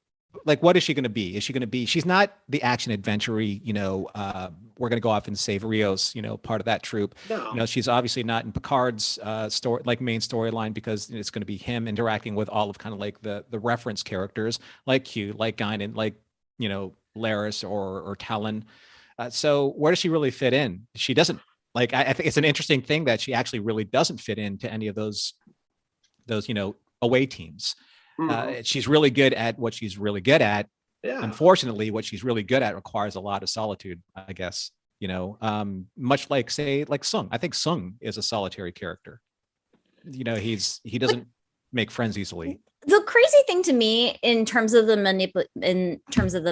what is she going to be? Is she going to be? She's not the action adventure-y, we're going to go off and save Rios, part of that troop. No. She's obviously not in Picard's story, like main storyline, because it's going to be him interacting with all of kind of like the reference characters like Q, like Guinan, like, Laris or Talon. So where does she really fit in? She doesn't I think it's an interesting thing that she actually really doesn't fit into any of those away teams. She's really good at what she's really good at. Yeah. Unfortunately, what she's really good at requires a lot of solitude, I guess, much like Sung. I think Sung is a solitary character. He doesn't make friends easily. The crazy thing to me in terms of the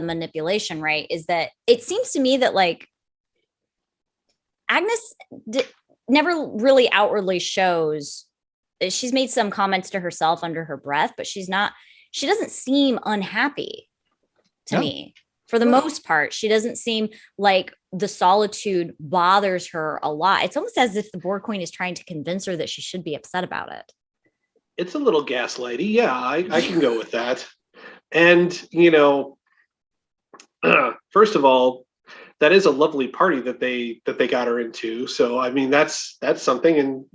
manipulation, right, is that it seems to me that like Agnes never really outwardly shows. She's made some comments to herself under her breath, but she doesn't seem unhappy to me. For the most part, she doesn't seem like the solitude bothers her a lot. It's almost as if the Borg Queen is trying to convince her that she should be upset about it. It's a little gaslighty. Yeah, I can go with that. And, first of all, that is a lovely party that they got her into. So, I mean, that's something. And,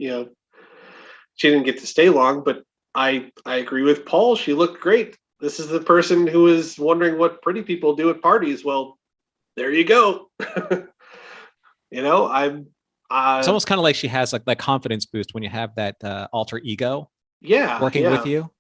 she didn't get to stay long, but I agree with Paul. She looked great. This is the person who is wondering what pretty people do at parties. Well, there you go. I'm. It's almost kind of like she has like that confidence boost when you have that alter ego. Working with you,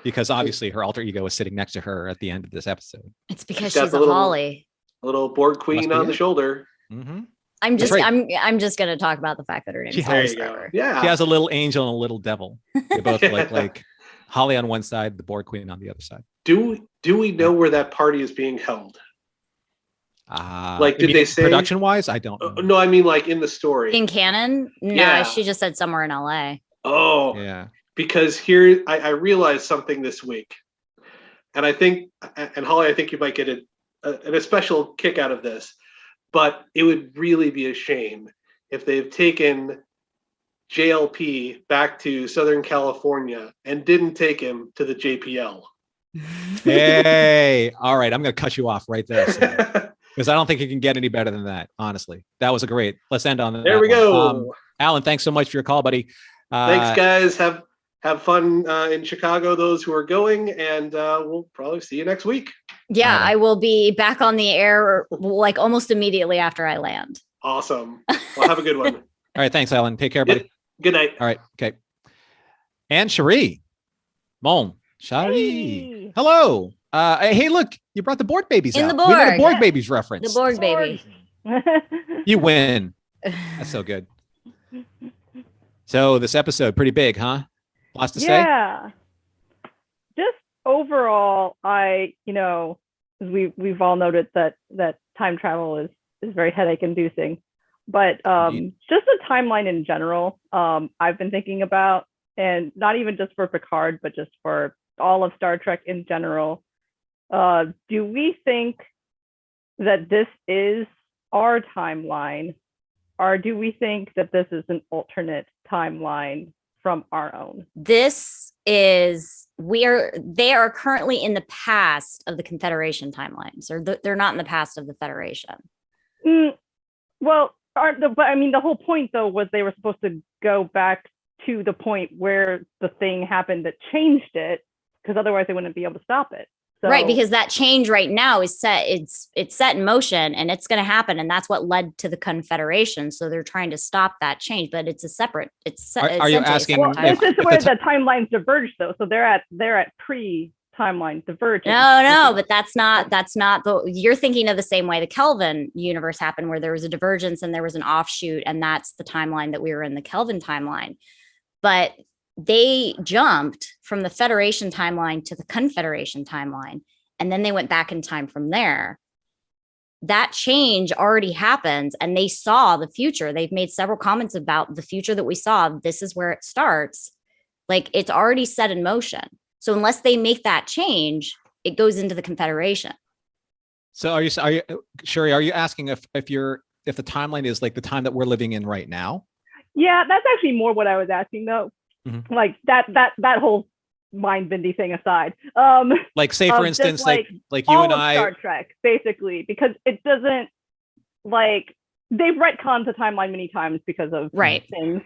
because obviously her alter ego is sitting next to her at the end of this episode. It's because she's a Holly, a little Borg Queen on the shoulder. Mm-hmm. I'm just going to talk about the fact that her name is Holly Scarver. Yeah, she has a little angel and a little devil. They both like Holly on one side, the Borg Queen on the other side. Do we know where that party is being held? Did they say production wise? I don't know. No, I mean like in the story. In canon? No, she just said somewhere in LA. Oh, yeah. Because here I realized something this week, and I think, and Holly, I think you might get a special kick out of this, but it would really be a shame if they've taken JLP back to Southern California and didn't take him to the JPL. Hey, all right, I'm going to cut you off right there. Because I don't think you can get any better than that, honestly. That was a great. Let's end on that. There we go. Alan, thanks so much for your call, buddy. Thanks, guys. Have fun in Chicago, those who are going, and we'll probably see you next week. Yeah, I will be back on the air like almost immediately after I land. Awesome. Well, have a good one. All right, thanks, Alan. Take care, buddy. Good night. All right, okay. And Cherie. Mon. Cherie. Hey. Hello. Hey, look, you brought the Borg babies out. The Borg. We got a Borg babies reference. The Borg baby. You win. That's so good. So this episode, pretty big, huh? Lots to say? Yeah. Just overall, we've all noted that time travel is very headache inducing. But just the timeline in general, I've been thinking about, and not even just for Picard, but just for all of Star Trek in general. Do we think that this is our timeline, or do we think that this is an alternate timeline from our own? They are currently in the past of the Confederation timelines, or they're not in the past of the Federation. Well, but I mean, the whole point though was they were supposed to go back to the point where the thing happened that changed it, because otherwise they wouldn't be able to stop it. So, right, because that change right now is set. It's set in motion, and it's going to happen, and that's what led to the Confederation. So they're trying to stop that change, but it's a separate. Are you asking? Well, this is where the timelines diverge, though. So they're at pre-timeline divergence. No, but that's not the. You're thinking of the same way the Kelvin universe happened, where there was a divergence and there was an offshoot, and that's the timeline that we were in, the Kelvin timeline. But they jumped from the Federation timeline to the Confederation timeline, and then they went back in time from there. That change already happens, and they saw the future. They've made several comments about the future that we saw. This is where it starts. Like, it's already set in motion. So unless they make that change, it goes into the Confederation. So are you Sherry, are you asking if the timeline is like the time that we're living in right now? Yeah, that's actually more what I was asking, though. Mm-hmm. Like that whole mind-bendy thing aside. Like, say for instance, like you and I, Star Trek, basically, because it doesn't, like, they've retconned the timeline many times because of things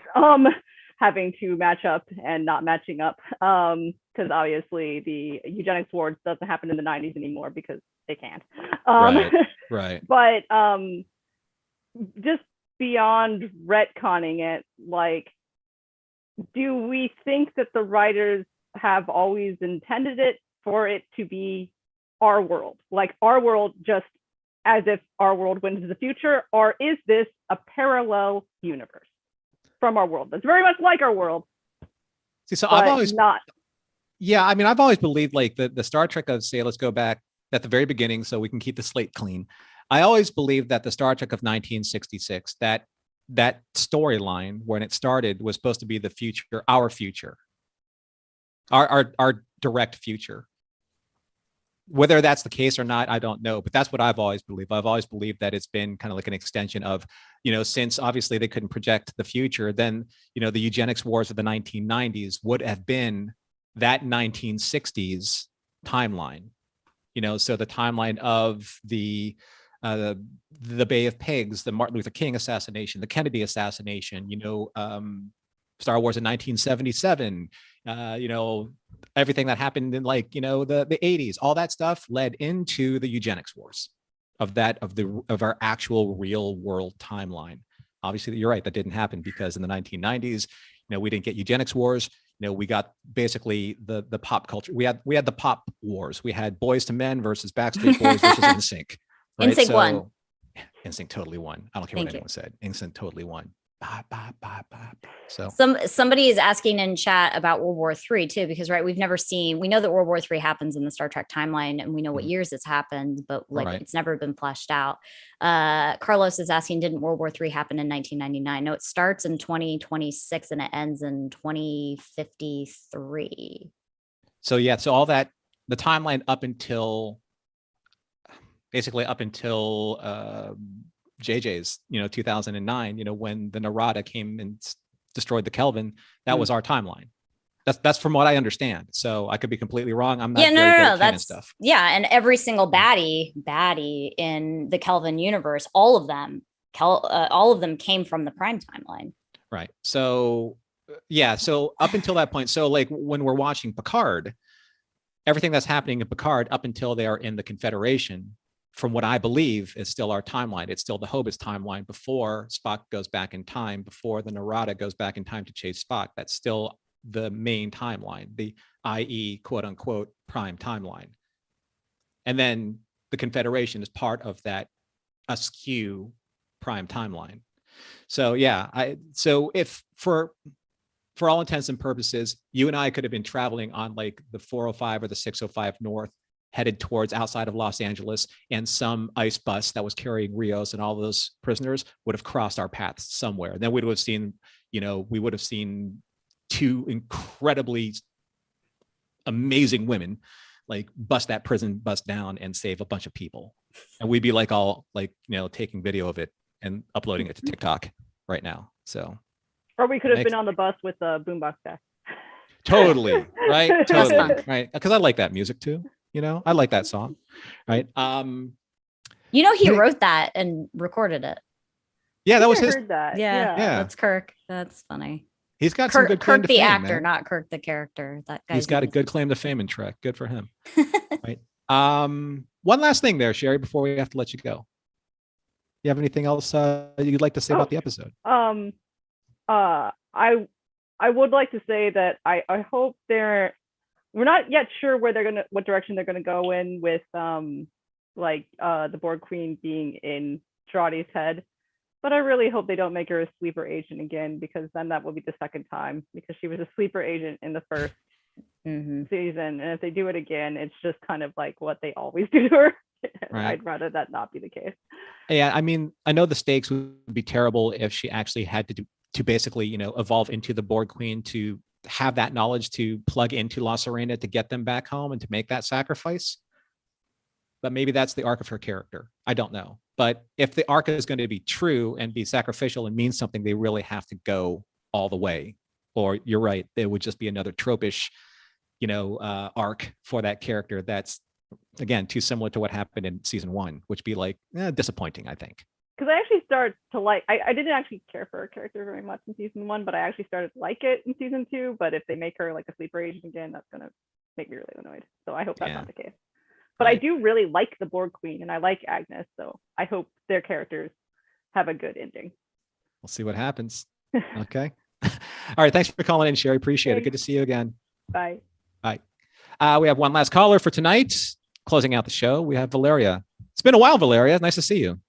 having to match up and not matching up. Because obviously the eugenics wars doesn't happen in the 90s anymore because they can't. Right. But just beyond retconning it, like, do we think that the writers have always intended it for it to be our world? Like, our world, just as if our world went into the future? Or is this a parallel universe from our world that's very much like our world? See, so I've always not. Yeah, I mean, I've always believed, like, the Star Trek of, say, let's go back at the very beginning so we can keep the slate clean. I always believed that the Star Trek of 1966, that storyline when it started was supposed to be the future, our future, our direct future. Whether that's the case or not, I don't know, but that's what I've always believed. I've always believed that it's been kind of like an extension of, since obviously they couldn't project the future, then, the eugenics wars of the 1990s would have been that 1960s timeline, so the timeline of the Bay of Pigs, the Martin Luther King assassination, the Kennedy assassination, Star Wars in 1977, everything that happened in, like, the 80s, all that stuff led into the eugenics wars of our actual real world timeline. Obviously, you're right, that didn't happen because in the 1990s, we didn't get eugenics wars. We got basically the pop culture. We had the pop wars. We had Boys to Men versus Backstreet Boys versus NSYNC. Right? NSYNC won. NSYNC totally won. I don't care what anyone said. NSYNC totally won. So somebody is asking in chat about World War III too, because we know that World War III happens in the Star Trek timeline, and we know what years it's happened, but it's never been fleshed out. Carlos is asking, didn't World War III happen in 1999? No, it starts in 2026 and it ends in 2053. So all that, the timeline up until JJ's, 2009, when the Narada came and destroyed the Kelvin, that was our timeline. That's from what I understand. So I could be completely wrong. I'm not. No. That's stuff. Yeah, and every single baddie in the Kelvin universe, all of them came from the Prime timeline. Right. So yeah. So up until that point, so like when we're watching Picard, everything that's happening in Picard up until they are in the Confederation, from what I believe, is still our timeline. It's still the Hobus timeline before Spock goes back in time, before the Narada goes back in time to chase Spock. That's still the main timeline, the i.e. quote unquote Prime timeline. And then the Confederation is part of that askew Prime timeline. So yeah, so if for all intents and purposes, you and I could have been traveling on like the 405 or the 605 North, headed towards outside of Los Angeles, and some ICE bus that was carrying Rios and all those prisoners would have crossed our paths somewhere. And then we would have seen, we would have seen two incredibly amazing women like bust that prison bus down and save a bunch of people. And we'd be like all like, taking video of it and uploading it to TikTok right now. So, or we could have been on the bus with the boombox guy. Totally, right? That's Totally, fun. right? Because I like that music too. I like that song, right? He wrote that and recorded it. Yeah, that was I his. heard that. Yeah, Yeah. that's Kirk. That's funny. He's got some good claim Kirk to the fame, actor, man. not Kirk the character. That guy. He's got a good claim to fame in Trek. Good for him. Right. One last thing there, Sherry, before we have to let you go. You have anything else you'd like to say about the episode? I would like to say that I hope we're not yet sure what direction they're gonna go in with the Borg Queen being in Girardi's head. But I really hope they don't make her a sleeper agent again, because then that will be the second time, because she was a sleeper agent in the first season. And if they do it again, it's just kind of like what they always do to her. Right. I'd rather that not be the case. Yeah, I mean, I know the stakes would be terrible if she actually had to basically, evolve into the Borg Queen, to have that knowledge to plug into La Serena to get them back home and to make that sacrifice. But maybe that's the arc of her character. I don't know. But if the arc is going to be true and be sacrificial and mean something, they really have to go all the way. Or you're right, it would just be another tropish, arc for that character that's, again, too similar to what happened in season 1, which be like disappointing, I think. Because I actually started to like, I didn't actually care for her character very much in season 1, but I actually started to like it in season 2. But if they make her like a sleeper agent again, that's going to make me really annoyed. So I hope that's not the case. But right. I do really like the Borg Queen, and I like Agnes, so I hope their characters have a good ending. We'll see what happens. Okay. All right. Thanks for calling in, Sherry. Appreciate it. Good to see you again. Bye. Bye. We have one last caller for tonight. Closing out the show, we have Valeria. It's been a while, Valeria. Nice to see you.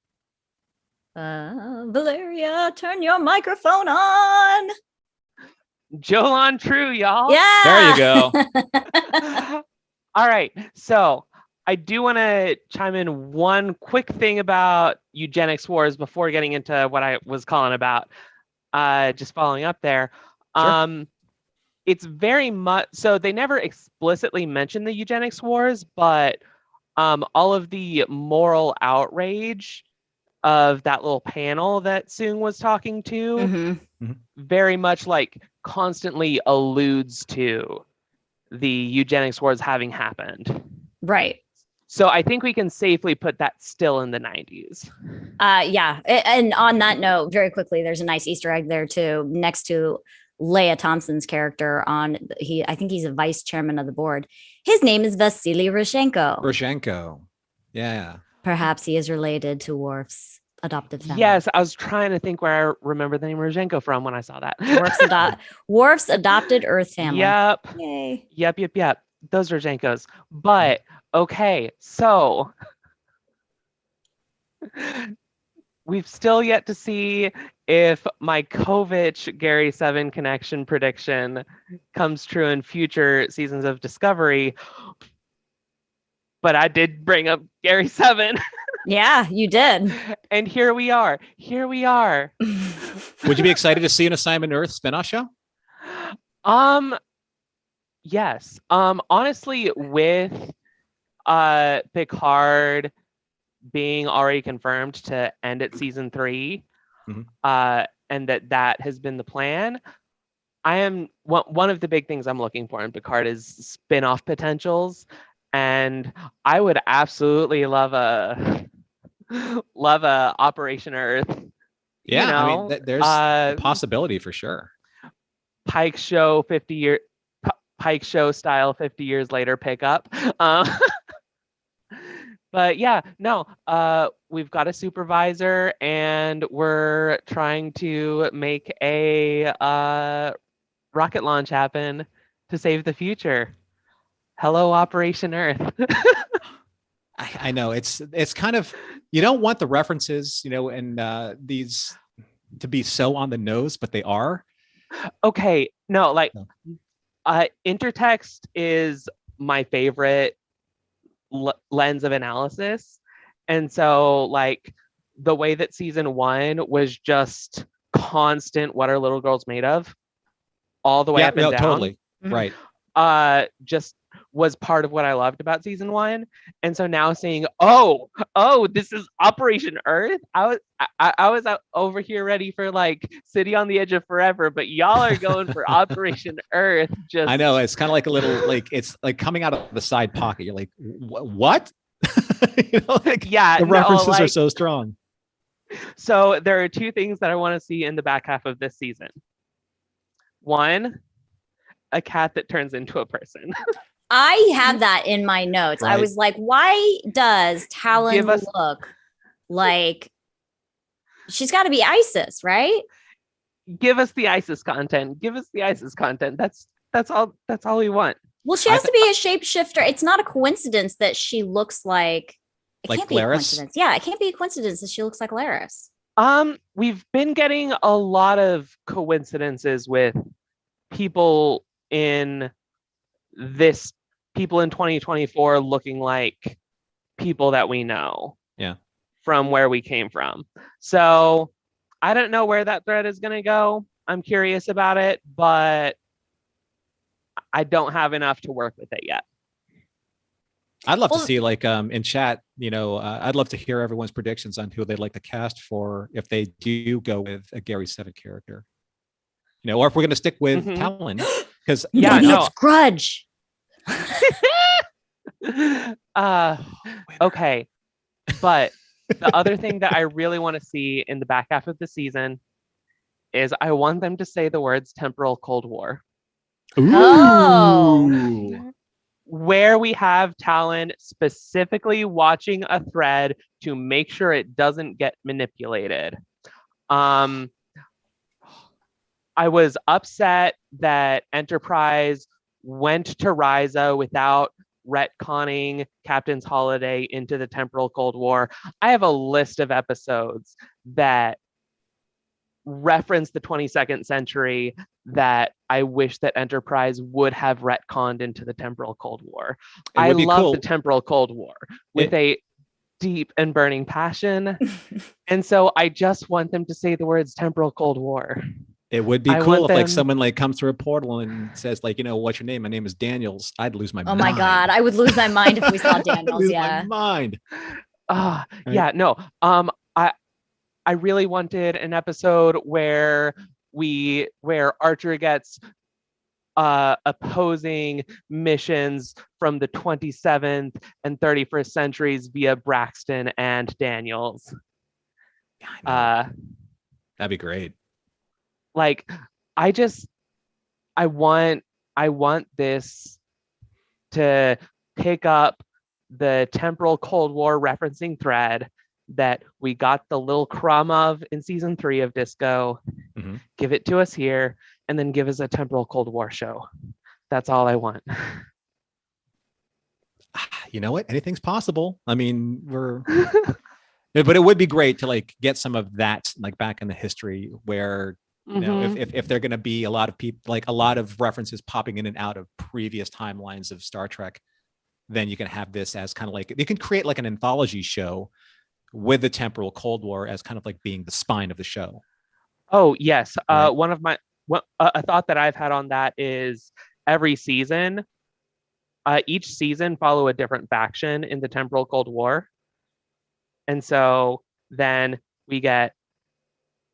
Valeria, turn your microphone on. Jolan True, y'all. Yeah. There you go. All right. So I do want to chime in one quick thing about eugenics wars before getting into what I was calling about. Just following up there. Sure. It's very much so they never explicitly mention the eugenics wars, but all of the moral outrage of that little panel that Soong was talking to very much like constantly alludes to the eugenics wars having happened. Right. So I think we can safely put that still in the 90s. Yeah. And on that note, very quickly, there's a nice Easter egg there too, next to Leia Thompson's character I think he's a vice chairman of the board. His name is Vasily Rushenko. Rushenko. Yeah. Perhaps he is related to Worf's adopted family. Yes, I was trying to think where I remember the name Rushenko from when I saw that. Worf's adopted Earth family. Yep. Yay. Yep. Those Rushenkos. But okay, so we've still yet to see if my Kovich Gary 7 connection prediction comes true in future seasons of Discovery. But I did bring up Gary 7. Yeah, you did. And here we are. Would you be excited to see an Assignment Earth spinoff show? Yes. Honestly, with Picard being already confirmed to end at season 3, and that has been the plan, I am one of the big things I'm looking for in Picard is spin-off potentials, and I would absolutely love a Operation Earth. Yeah, I mean, there's a possibility for sure. Pike Show 50 year. Pike Show style 50 years later pickup. But yeah, no, we've got a supervisor and we're trying to make a rocket launch happen to save the future. Hello, Operation Earth. I know it's kind of, you don't want the references, and these to be so on the nose, but they are. Okay, no. Intertext is my favorite lens of analysis. And so like the way that season 1 was just constant what are little girls made of all the way up and down. Totally. Mhm. Right. Just was part of what I loved about season 1. And so now seeing, this is Operation Earth. I was out over here ready for like City on the Edge of Forever, but y'all are going for Operation Earth. Just I know, it's kind of like a little like it's like coming out of the side pocket. You're like, what? yeah, the references like, are so strong. So there are 2 things that I want to see in the back half of this season. 1, a cat that turns into a person. I have that in my notes. Right. I was like, why does Talon look like she's got to be Isis, right? Give us the Isis content. Give us the Isis content. That's all we want. Well, she has to be a shapeshifter. It's not a coincidence that she looks like it Like can't be a Laris? coincidence. Yeah, it can't be a coincidence that she looks like Laris. We've been getting a lot of coincidences with people in 2024 looking like people that we know. Yeah. From where we came from. So I don't know where that thread is going to go. I'm curious about it, but I don't have enough to work with it yet. I'd love to see like in chat, I'd love to hear everyone's predictions on who they'd like to cast for if they do go with a Gary 7 character. Or if we're going to stick with Talon, because maybe it's Grudge. Okay, but the other thing that I really want to see in the back half of the season is I want them to say the words temporal Cold War. Ooh. Oh. Where we have Talon specifically watching a thread to make sure it doesn't get manipulated. I was upset that Enterprise went to Risa without retconning Captain's Holiday into the temporal Cold War. I have a list of episodes that reference the 22nd century that I wish that Enterprise would have retconned into the temporal Cold War. I love the temporal Cold War with a deep and burning passion. And so I just want them to say the words temporal Cold War. It would be cool if like someone like comes through a portal and says like, what's your name? My name is Daniels. I'd lose my mind. Oh my God. I would lose my mind if we saw Daniels. lose Yeah. my mind. Yeah, no. I really wanted an episode where Archer gets opposing missions from the 27th and 31st centuries via Braxton and Daniels. That'd be great. Like, I want this to pick up the temporal Cold War referencing thread that we got the little crumb of in season 3 of Disco. Give it to us here, and then give us a temporal Cold War show. That's all I want. You know what? Anything's possible. I mean, but it would be great to like get some of that like back in the history where if they're going to be a lot of people, like a lot of references popping in and out of previous timelines of Star Trek, then you can have this as kind of like, you can create like an anthology show with the temporal Cold War as kind of like being the spine of the show. Oh yes. Right. A thought that I've had on that is every season, each season follow a different faction in the temporal Cold War. And so then we get,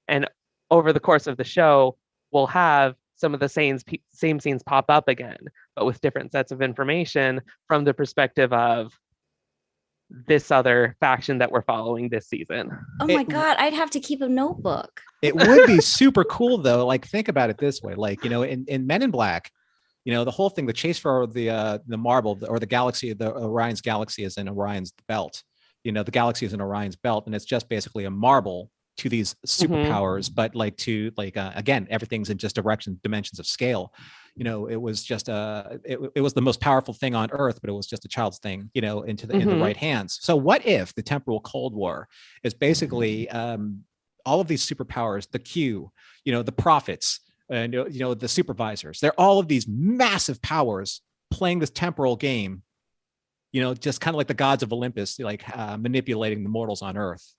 and over the course of the show, we'll have some of the same scenes pop up again, but with different sets of information from the perspective of this other faction that we're following this season. Oh my God, I'd have to keep a notebook. It would be super cool though. Like think about it this way, like, in Men in Black, the whole thing, the chase for the marble or the galaxy, the Orion's galaxy is in Orion's belt. The galaxy is in Orion's belt, and it's just basically a marble to these superpowers, but like to like again, everything's in just dimensions of scale. It was just it was the most powerful thing on Earth, but it was just a child's thing, in the right hands. So what if the temporal Cold War is basically all of these superpowers, the Q, the prophets, and the supervisors, they're all of these massive powers playing this temporal game just kind of like the gods of Olympus, like manipulating the mortals on Earth,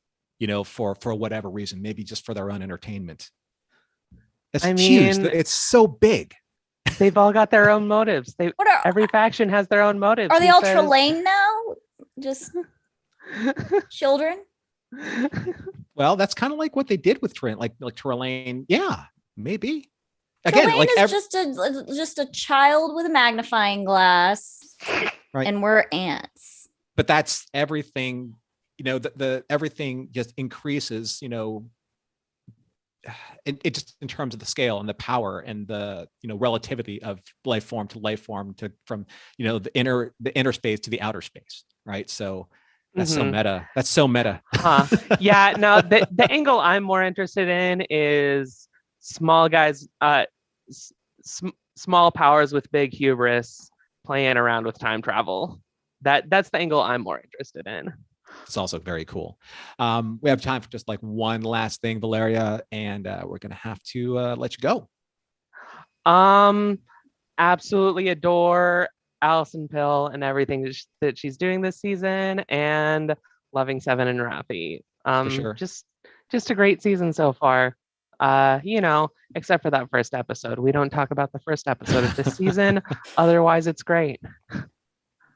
for whatever reason, maybe just for their own entertainment. It's huge. It's so big. They've all got their own motives. Every faction has their own motives. Are they all Trelane now? Just children? Well, that's kind of like what they did with Trelane, like Trelane. Yeah, maybe. Again, Trelane is just a child with a magnifying glass, right? And we're ants. But that's everything. The everything just increases. It just in terms of the scale and the power and the relativity of life form to life form from the inner space to the outer space, right? So that's so meta. That's so meta. Yeah. No, the angle I'm more interested in is small guys, small powers with big hubris playing around with time travel. That's the angle I'm more interested in. It's also very cool. We have time for just like one last thing, Valeria, and we're going to have to let you go. Absolutely adore Allison Pill and everything that she's doing this season, and loving Seven and Rafi. For sure. Just a great season so far. Except for that first episode. We don't talk about the first episode of this season. Otherwise, it's great.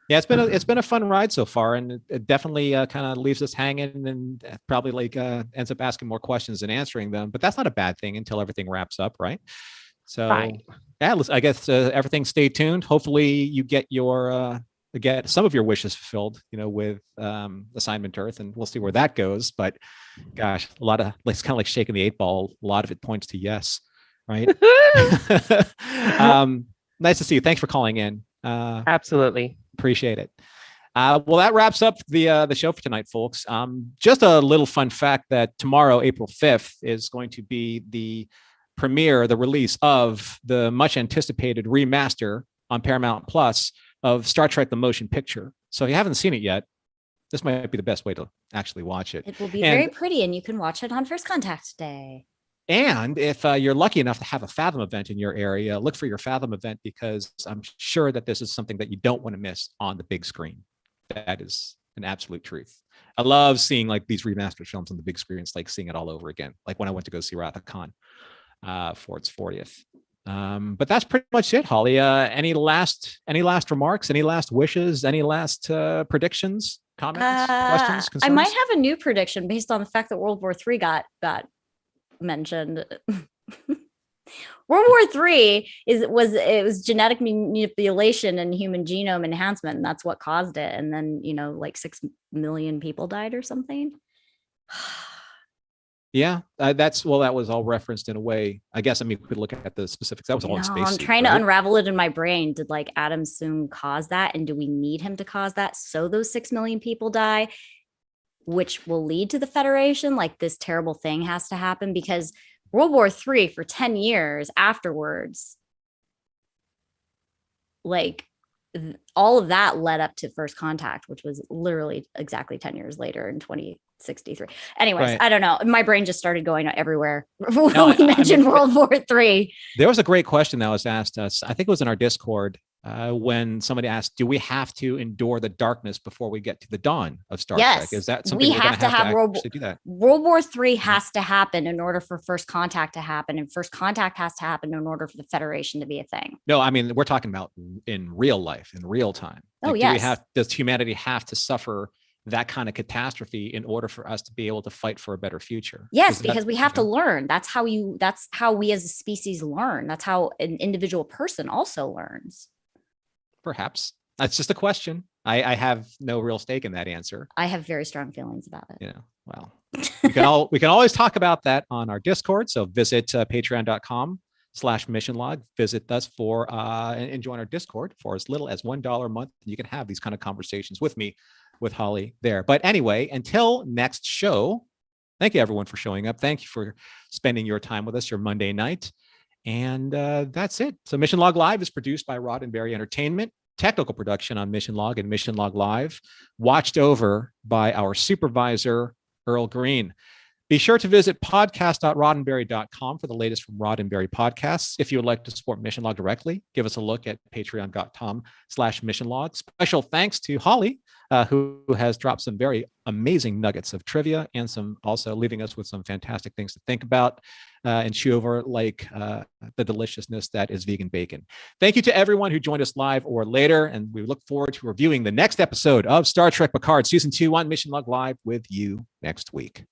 Yeah, it's been a fun ride so far, and it definitely kind of leaves us hanging, and probably ends up asking more questions than answering them. But that's not a bad thing until everything wraps up, right? So right. Yeah, I guess everything. Stay tuned. Hopefully, you get some of your wishes fulfilled, with Assignment Earth, and we'll see where that goes. But gosh, it's kind of like shaking the 8-ball. A lot of it points to yes, right? Nice to see you. Thanks for calling in. Absolutely. Appreciate it. Well, that wraps up the show for tonight, folks. Just a little fun fact that tomorrow, April 5th, is going to be the release of the much anticipated remaster on Paramount Plus of Star Trek: The Motion Picture. So if you haven't seen it yet, this might be the best way to actually watch it. It will be very pretty, and you can watch it on First Contact Day. And if you're lucky enough to have a Fathom event in your area, look for your Fathom event, because I'm sure that this is something that you don't want to miss on the big screen. That is an absolute truth. I love seeing like these remastered films on the big screen. It's like seeing it all over again. Like when I went to go see Wrath of Khan for its 40th. But that's pretty much it, Holly. Any last remarks? Any last wishes? Any last predictions? Comments? Questions? Concerns? I might have a new prediction based on the fact that World War III got mentioned. World War III was genetic manipulation and human genome enhancement, and that's what caused it. And then like 6 million people died or something. Yeah, that was all referenced in a way. I guess we could look at the specifics. That was all in space. I'm trying to unravel it in my brain. Did like Adam Soon cause that, and do we need him to cause that so those 6 million people die, which will lead to the Federation? Like this terrible thing has to happen, because World War III for 10 years afterwards, like all of that led up to First Contact, which was literally exactly 10 years later in 2063. Anyways, right. I don't know. My brain just started going everywhere when we mentioned World War III. There was a great question that was asked us. I think it was in our Discord when somebody asked, do we have to endure the darkness before we get to the dawn of Star Trek? Is that something we have to have do that? World War III has to happen in order for First Contact to happen, and First Contact has to happen in order for the Federation to be a thing. No, we're talking about in real life, in real time. Yes. Does humanity have to suffer that kind of catastrophe in order for us to be able to fight for a better future? Yes, because we have to learn. That's how we as a species learn. That's how an individual person also learns. Perhaps. That's just a question. I have no real stake in that answer. I have very strong feelings about it. Well, we can always talk about that on our Discord. So visit patreon.com/missionlog. Visit us and join our Discord for as little as $1 a month. You can have these kind of conversations with me, with Holly there. But anyway, until next show, thank you everyone for showing up. Thank you for spending your time with us your Monday night. And that's it. So Mission Log Live is produced by Rod and Barry Entertainment. Technical production on Mission Log and Mission Log Live, watched over by our supervisor, Earl Green. Be sure to visit podcast.roddenberry.com for the latest from Roddenberry podcasts. If you would like to support Mission Log directly, give us a look at patreon.com/missionlog. Special thanks to Holly, who has dropped some very amazing nuggets of trivia and some also leaving us with some fantastic things to think about and chew over, like the deliciousness that is vegan bacon. Thank you to everyone who joined us live or later, and we look forward to reviewing the next episode of Star Trek Picard Season 2 on Mission Log Live with you next week.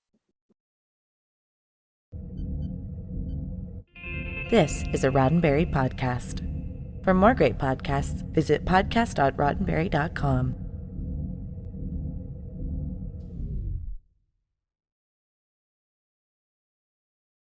This is a Roddenberry podcast. For more great podcasts, visit podcast.roddenberry.com.